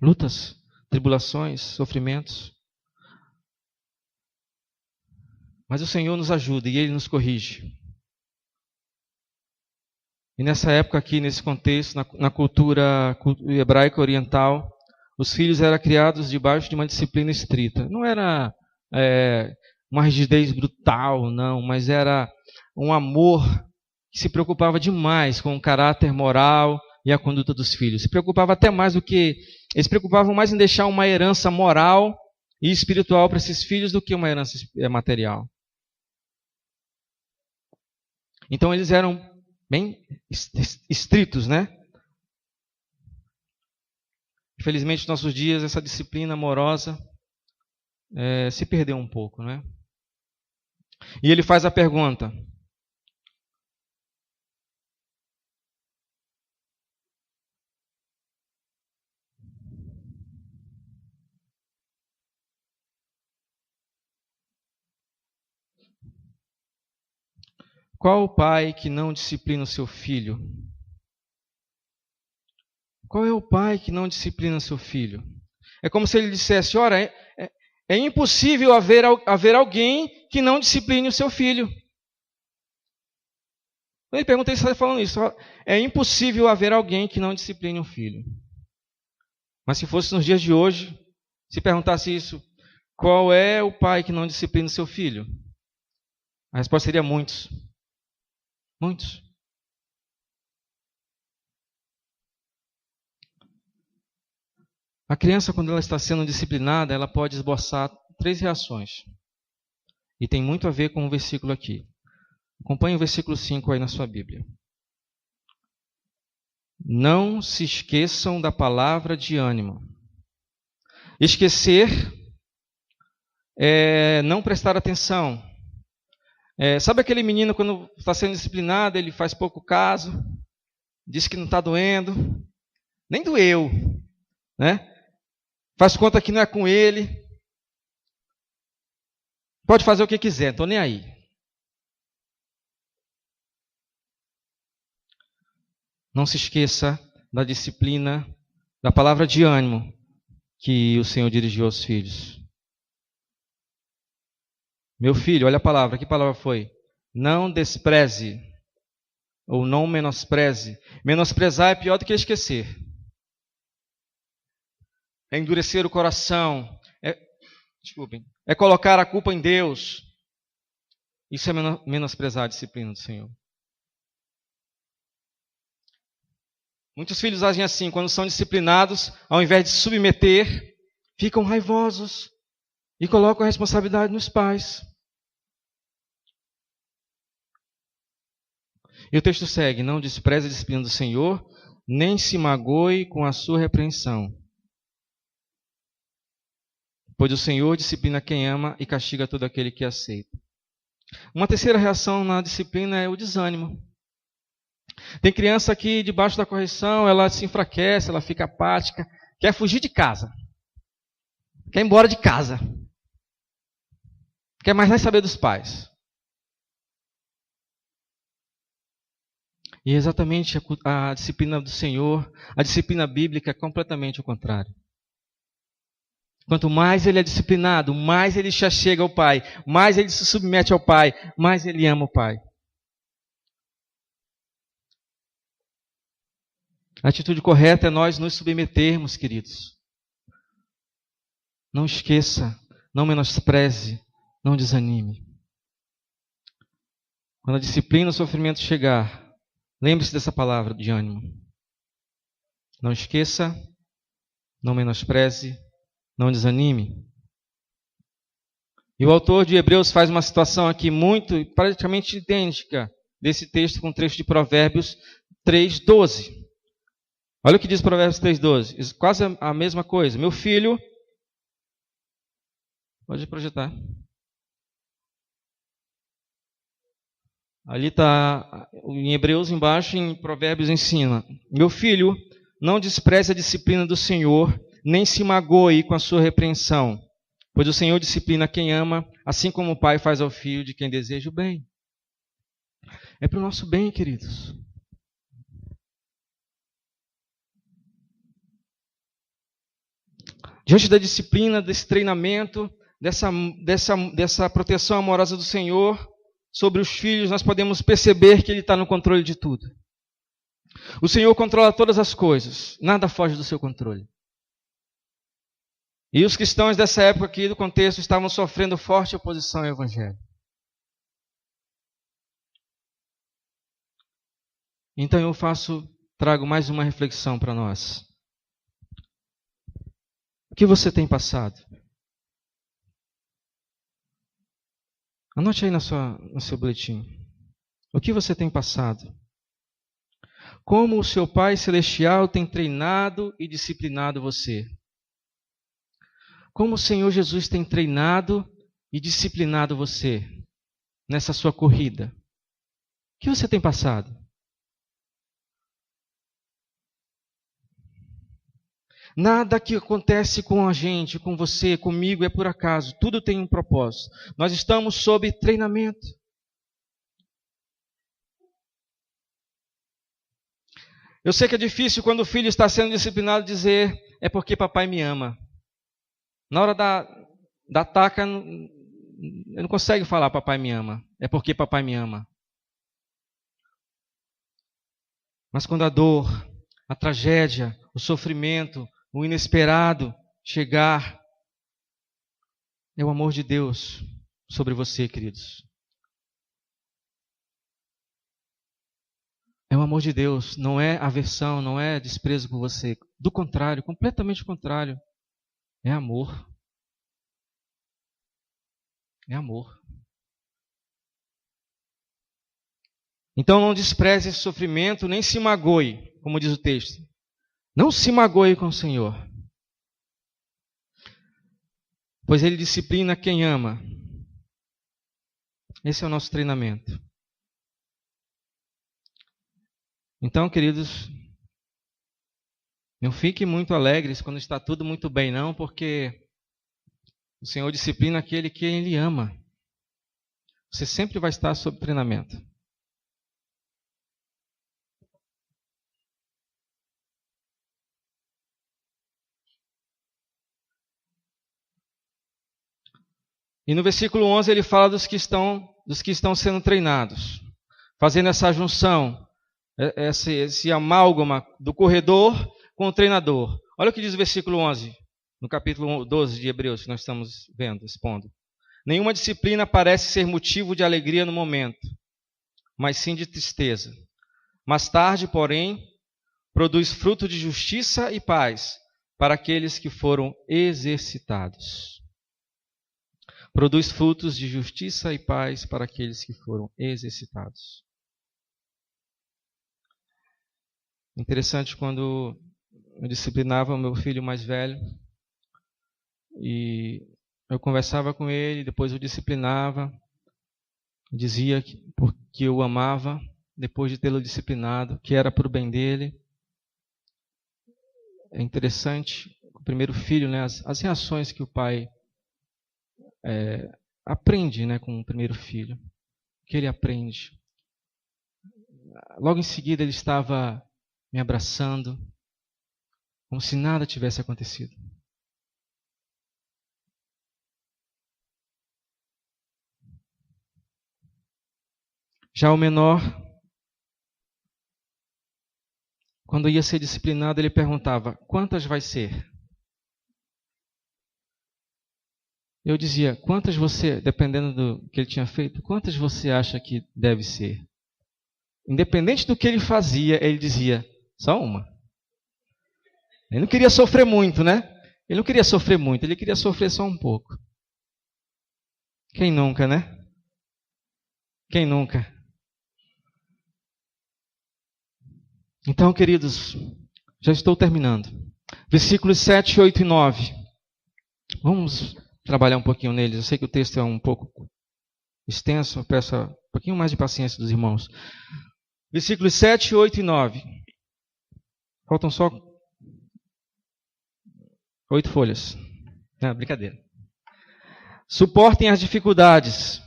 Lutas, tribulações, sofrimentos. Mas o Senhor nos ajuda e Ele nos corrige. E nessa época aqui, nesse contexto, na cultura hebraica oriental, os filhos eram criados debaixo de uma disciplina estrita. Não era uma rigidez brutal, não, mas era um amor que se preocupava demais com o caráter moral e a conduta dos filhos. Se preocupava até mais do que... Eles se preocupavam mais em deixar uma herança moral e espiritual para esses filhos do que uma herança material. Então eles eram bem estritos, né? Infelizmente, nos nossos dias, essa disciplina amorosa se perdeu um pouco, né? E ele faz a pergunta: qual o pai que não disciplina o seu filho? Qual é o pai que não disciplina seu filho? É como se ele dissesse: ora, é impossível haver alguém que não discipline o seu filho. Quando ele pergunta, ele está falando isso. É impossível haver alguém que não discipline um filho. Mas se fosse nos dias de hoje, se perguntasse isso, qual é o pai que não disciplina o seu filho? A resposta seria muitos. Muitos. A criança, quando ela está sendo disciplinada, ela pode esboçar 3 reações. E tem muito a ver com o versículo aqui. Acompanhe o versículo 5 aí na sua Bíblia. Não se esqueçam da palavra de ânimo. Esquecer é não prestar atenção. Sabe aquele menino, quando está sendo disciplinado, ele faz pouco caso, diz que não está doendo, nem doeu, né? Faz conta que não é com ele. Pode fazer o que quiser, não estou nem aí. Não se esqueça da disciplina, da palavra de ânimo que o Senhor dirigiu aos filhos. Meu filho, olha a palavra, que palavra foi? Não despreze, ou não menospreze. Menosprezar é pior do que esquecer. É endurecer o coração, é colocar a culpa em Deus. Isso é menosprezar a disciplina do Senhor. Muitos filhos agem assim, quando são disciplinados, ao invés de se submeter, ficam raivosos e colocam a responsabilidade nos pais. E o texto segue: não despreze a disciplina do Senhor, nem se magoe com a sua repreensão. Pois o Senhor disciplina quem ama e castiga todo aquele que aceita. Uma terceira reação na disciplina é o desânimo. Tem criança que, debaixo da correção, ela se enfraquece, ela fica apática, quer fugir de casa, quer ir embora de casa, quer mais nem saber dos pais. E exatamente a disciplina do Senhor, a disciplina bíblica é completamente o contrário. Quanto mais ele é disciplinado, mais ele se achega ao Pai, mais ele se submete ao Pai, mais ele ama o Pai. A atitude correta é nós nos submetermos, queridos. Não esqueça, não menospreze, não desanime. Quando a disciplina e o sofrimento chegar, lembre-se dessa palavra de ânimo. Não esqueça, não menospreze, não desanime. E o autor de Hebreus faz uma situação aqui praticamente idêntica desse texto com o trecho de Provérbios 3:12. Olha o que diz Provérbios 3:12. Quase a mesma coisa. Meu filho, pode projetar. Ali está, em Hebreus embaixo, em Provérbios ensina. Meu filho, não despreze a disciplina do Senhor, nem se magoe com a sua repreensão. Pois o Senhor disciplina quem ama, assim como o pai faz ao filho de quem deseja o bem. É para o nosso bem, queridos. Diante da disciplina, desse treinamento, dessa proteção amorosa do Senhor sobre os filhos, nós podemos perceber que Ele está no controle de tudo. O Senhor controla todas as coisas, nada foge do seu controle. E os cristãos dessa época aqui, do contexto, estavam sofrendo forte oposição ao Evangelho. Então eu trago mais uma reflexão para nós. O que você tem passado? Anote aí no seu boletim. O que você tem passado? Como o seu Pai Celestial tem treinado e disciplinado você? Como o Senhor Jesus tem treinado e disciplinado você nessa sua corrida? O que você tem passado? Nada que acontece com a gente, com você, comigo é por acaso. Tudo tem um propósito. Nós estamos sob treinamento. Eu sei que é difícil quando o filho está sendo disciplinado dizer é porque papai me ama. Na hora da taca, ele não consegue falar papai me ama. É porque papai me ama. Mas quando a dor, a tragédia, o sofrimento, o inesperado chegar, é o amor de Deus sobre você, queridos. É o amor de Deus, não é aversão, não é desprezo por você. Do contrário, completamente o contrário. É amor. É amor. Então não despreze esse sofrimento, nem se magoe, como diz o texto. Não se magoe com o Senhor, pois Ele disciplina quem ama. Esse é o nosso treinamento. Então, queridos, não fiquem muito alegres quando está tudo muito bem, não, porque o Senhor disciplina aquele que Ele ama. Você sempre vai estar sob treinamento. E no versículo 11 ele fala dos que estão sendo treinados, fazendo essa junção, esse amálgama do corredor com o treinador. Olha o que diz o versículo 11, no capítulo 12 de Hebreus, que nós estamos vendo, expondo. Nenhuma disciplina parece ser motivo de alegria no momento, mas sim de tristeza. Mais tarde, porém, produz fruto de justiça e paz para aqueles que foram exercitados. Produz frutos de justiça e paz para aqueles que foram exercitados. Interessante, quando eu disciplinava o meu filho mais velho, e eu conversava com ele, depois eu disciplinava, dizia porque eu o amava, depois de tê-lo disciplinado, que era para o bem dele. É interessante, o primeiro filho, né, as reações que o pai aprende, né, com o primeiro filho. O que ele aprende? logo em seguida ele estava me abraçando, como se nada tivesse acontecido. Já o menor, quando ia ser disciplinado, ele perguntava: quantas vai ser? Eu dizia: quantas você, dependendo do que ele tinha feito, quantas você acha que deve ser? Independente do que ele fazia, ele dizia: só uma. Ele não queria sofrer muito, né? Ele não queria sofrer muito, ele queria sofrer só um pouco. Quem nunca, né? Quem nunca? Então, queridos, já estou terminando. Versículos 7, 8 e 9. Vamos trabalhar um pouquinho neles. Eu sei que o texto é um pouco extenso, eu peço um pouquinho mais de paciência dos irmãos. Versículos 7, 8 e 9. Faltam só 8 folhas. Não, brincadeira. Suportem as dificuldades,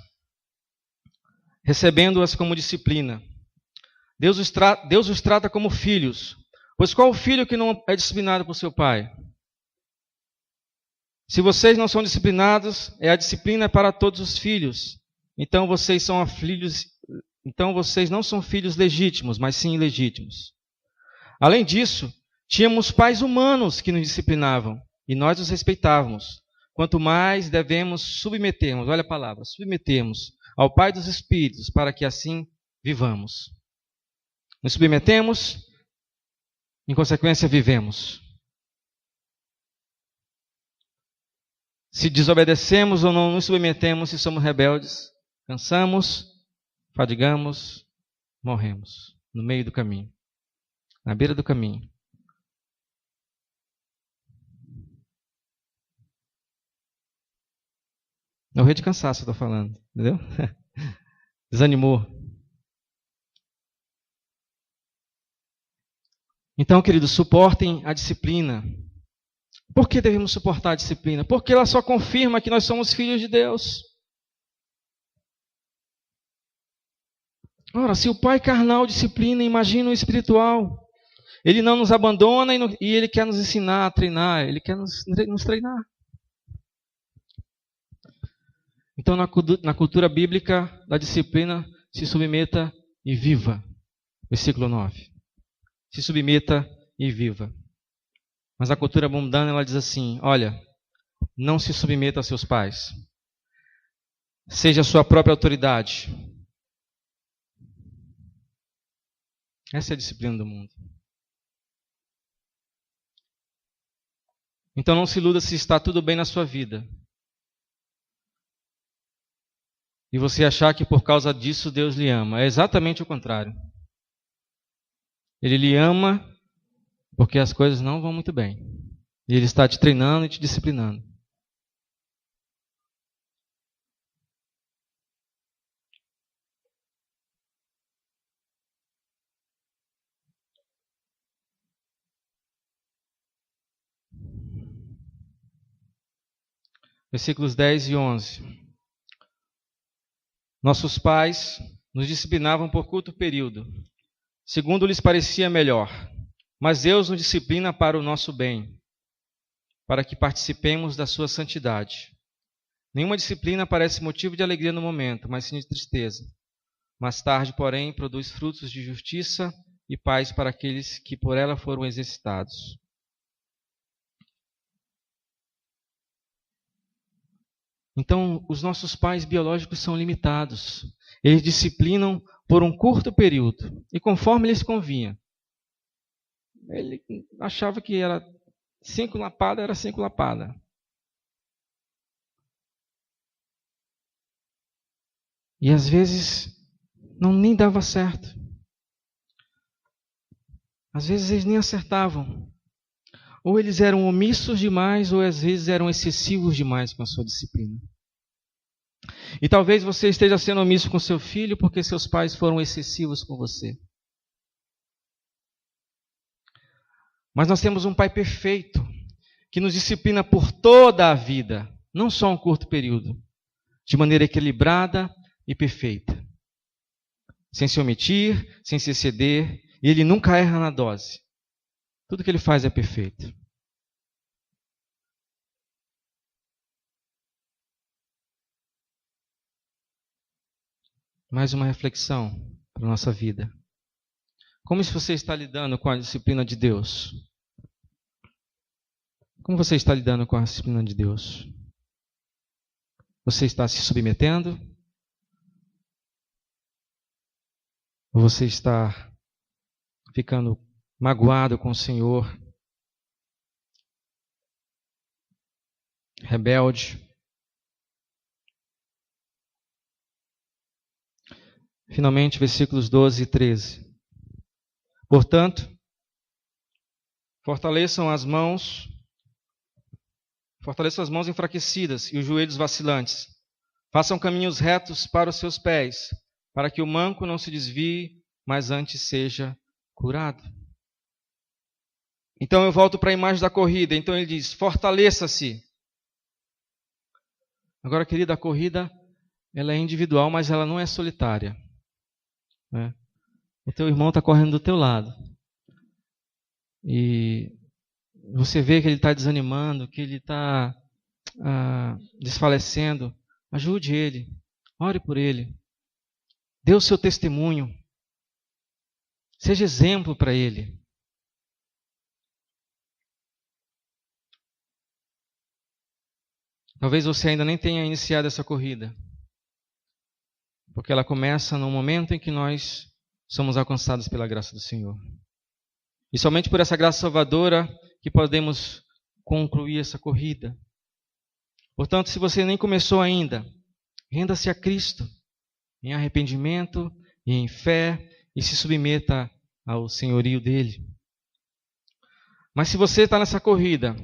recebendo-as como disciplina. Deus os trata como filhos. Pois qual o filho que não é disciplinado por seu pai? Se vocês não são disciplinados, a disciplina é para todos os filhos. Então vocês não são filhos legítimos, mas sim ilegítimos. Além disso, tínhamos pais humanos que nos disciplinavam, e nós os respeitávamos. Quanto mais devemos submetermos, olha a palavra, submetermos ao Pai dos Espíritos, para que assim vivamos. Nos submetemos, em consequência vivemos. Se desobedecemos ou não nos submetemos, se somos rebeldes, cansamos, fadigamos, morremos no meio do caminho, na beira do caminho. Morrer de cansaço, estou falando, entendeu? Desanimou. Então, queridos, suportem a disciplina. Por que devemos suportar a disciplina? Porque ela só confirma que nós somos filhos de Deus. Ora, se o pai carnal disciplina, imagina o espiritual. Ele não nos abandona e ele quer nos ensinar a treinar, ele quer nos treinar. Então, na cultura bíblica da disciplina, se submeta e viva. Versículo 9. Se submeta e viva. Mas a cultura mundana, ela diz assim: olha, não se submeta aos seus pais. Seja a sua própria autoridade. Essa é a disciplina do mundo. Então não se iluda se está tudo bem na sua vida. E você achar que por causa disso Deus lhe ama. É exatamente o contrário. Ele lhe ama porque as coisas não vão muito bem. E Ele está te treinando e te disciplinando. Versículos 10 e 11. Nossos pais nos disciplinavam por curto período, segundo lhes parecia melhor. Mas Deus nos disciplina para o nosso bem, para que participemos da sua santidade. Nenhuma disciplina parece motivo de alegria no momento, mas sim de tristeza. Mais tarde, porém, produz frutos de justiça e paz para aqueles que por ela foram exercitados. Então, os nossos pais biológicos são limitados. Eles disciplinam por um curto período e conforme lhes convinha. Ele achava que era 5 lapadas, era 5 lapadas. E às vezes nem dava certo. Às vezes eles nem acertavam. Ou eles eram omissos demais, ou às vezes eram excessivos demais com a sua disciplina. E talvez você esteja sendo omisso com seu filho porque seus pais foram excessivos com você. Mas nós temos um Pai perfeito, que nos disciplina por toda a vida, não só um curto período, de maneira equilibrada e perfeita. sem se omitir, sem se exceder, e ele nunca erra na dose. Tudo que ele faz é perfeito. Mais uma reflexão para a nossa vida. Como você está lidando com a disciplina de Deus? Como você está lidando com a disciplina de Deus? Você está se submetendo? Ou você está ficando magoado com o Senhor? Rebelde? Finalmente, versículos 12 e 13. Portanto, fortaleçam as mãos enfraquecidas e os joelhos vacilantes. Façam caminhos retos para os seus pés, para que o manco não se desvie, mas antes seja curado. Então eu volto para a imagem da corrida. Então ele diz, fortaleça-se. Agora, querida, a corrida ela é individual, mas ela não é solitária. Né? O teu irmão está correndo do teu lado. E você vê que ele está desanimando, que ele está desfalecendo. Ajude ele. Ore por ele. Dê o seu testemunho. Seja exemplo para ele. Talvez você ainda nem tenha iniciado essa corrida. Porque ela começa no momento em que nós somos alcançados pela graça do Senhor. E somente por essa graça salvadora que podemos concluir essa corrida. Portanto, se você nem começou ainda, renda-se a Cristo em arrependimento e em fé e se submeta ao senhorio dele. Mas se você está nessa corrida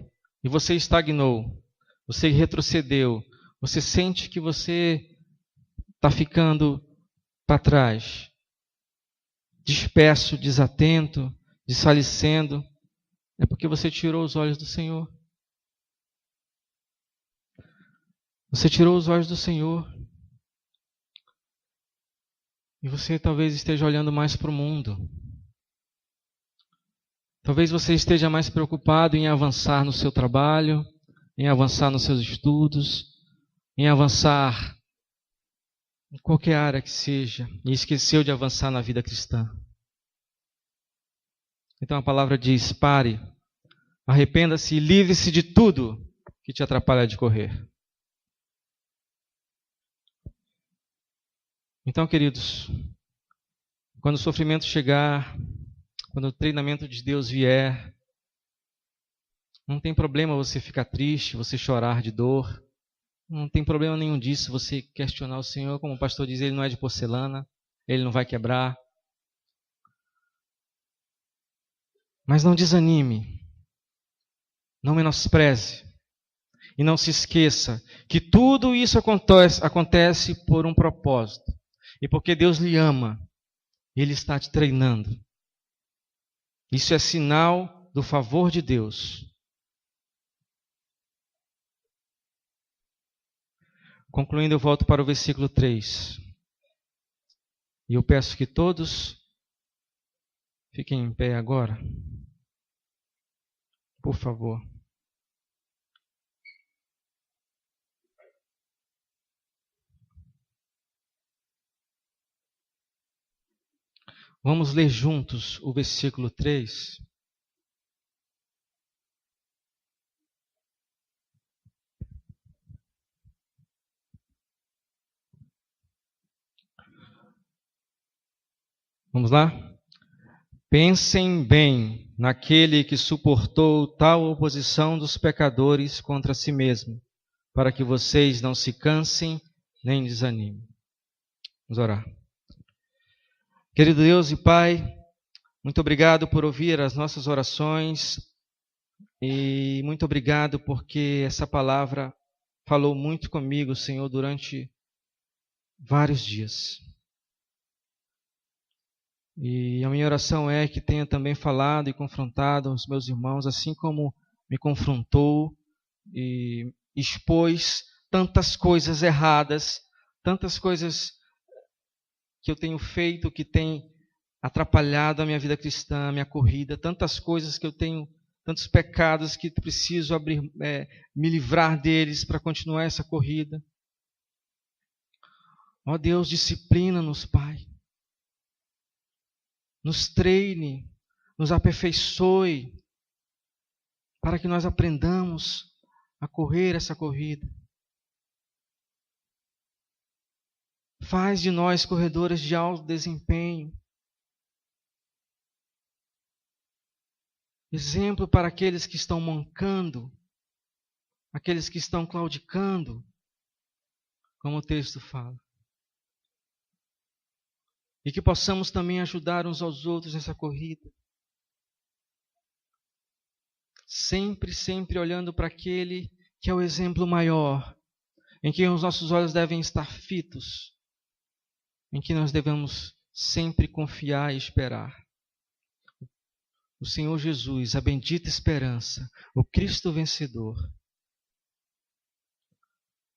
e você estagnou, você retrocedeu, você sente que você está ficando para trás, disperso, desatento, desfalecendo, é porque você tirou os olhos do Senhor. Você tirou os olhos do Senhor. E você talvez esteja olhando mais para o mundo. Talvez você esteja mais preocupado em avançar no seu trabalho, em avançar nos seus estudos, em avançar em qualquer área que seja, e esqueceu de avançar na vida cristã. Então a palavra diz, pare, arrependa-se e livre-se de tudo que te atrapalha de correr. Então, queridos, quando o sofrimento chegar, quando o treinamento de Deus vier, não tem problema você ficar triste, você chorar de dor. Não tem problema nenhum disso você questionar o Senhor. Como o pastor diz, ele não é de porcelana, ele não vai quebrar. Mas não desanime, não menospreze e não se esqueça que tudo isso acontece por um propósito. E porque Deus lhe ama, Ele está te treinando. Isso é sinal do favor de Deus. Concluindo, eu volto para o versículo 3. E eu peço que todos fiquem em pé agora. Por favor. Vamos ler juntos o versículo 3. Vamos lá? Pensem bem naquele que suportou tal oposição dos pecadores contra si mesmo, para que vocês não se cansem nem desanimem. Vamos orar. Querido Deus e Pai, muito obrigado por ouvir as nossas orações e muito obrigado porque essa palavra falou muito comigo, Senhor, durante vários dias. E a minha oração é que tenha também falado e confrontado os meus irmãos, assim como me confrontou e expôs tantas coisas erradas, tantas coisas que eu tenho feito que tem atrapalhado a minha vida cristã, a minha corrida, tantas coisas que eu tenho, tantos pecados que preciso me livrar deles para continuar essa corrida. Ó Deus, disciplina-nos, Pai. Nos treine, nos aperfeiçoe, para que nós aprendamos a correr essa corrida. Faz de nós corredores de alto desempenho. Exemplo para aqueles que estão mancando, aqueles que estão claudicando, como o texto fala. E que possamos também ajudar uns aos outros nessa corrida. Sempre, sempre olhando para aquele que é o exemplo maior, em que os nossos olhos devem estar fitos, em que nós devemos sempre confiar e esperar. O Senhor Jesus, a bendita esperança, o Cristo vencedor.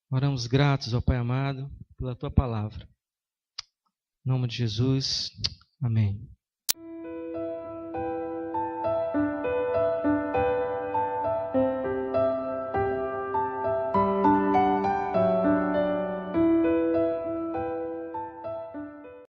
Oramos gratos, ó Pai amado, pela Tua palavra. Em nome de Jesus, amém.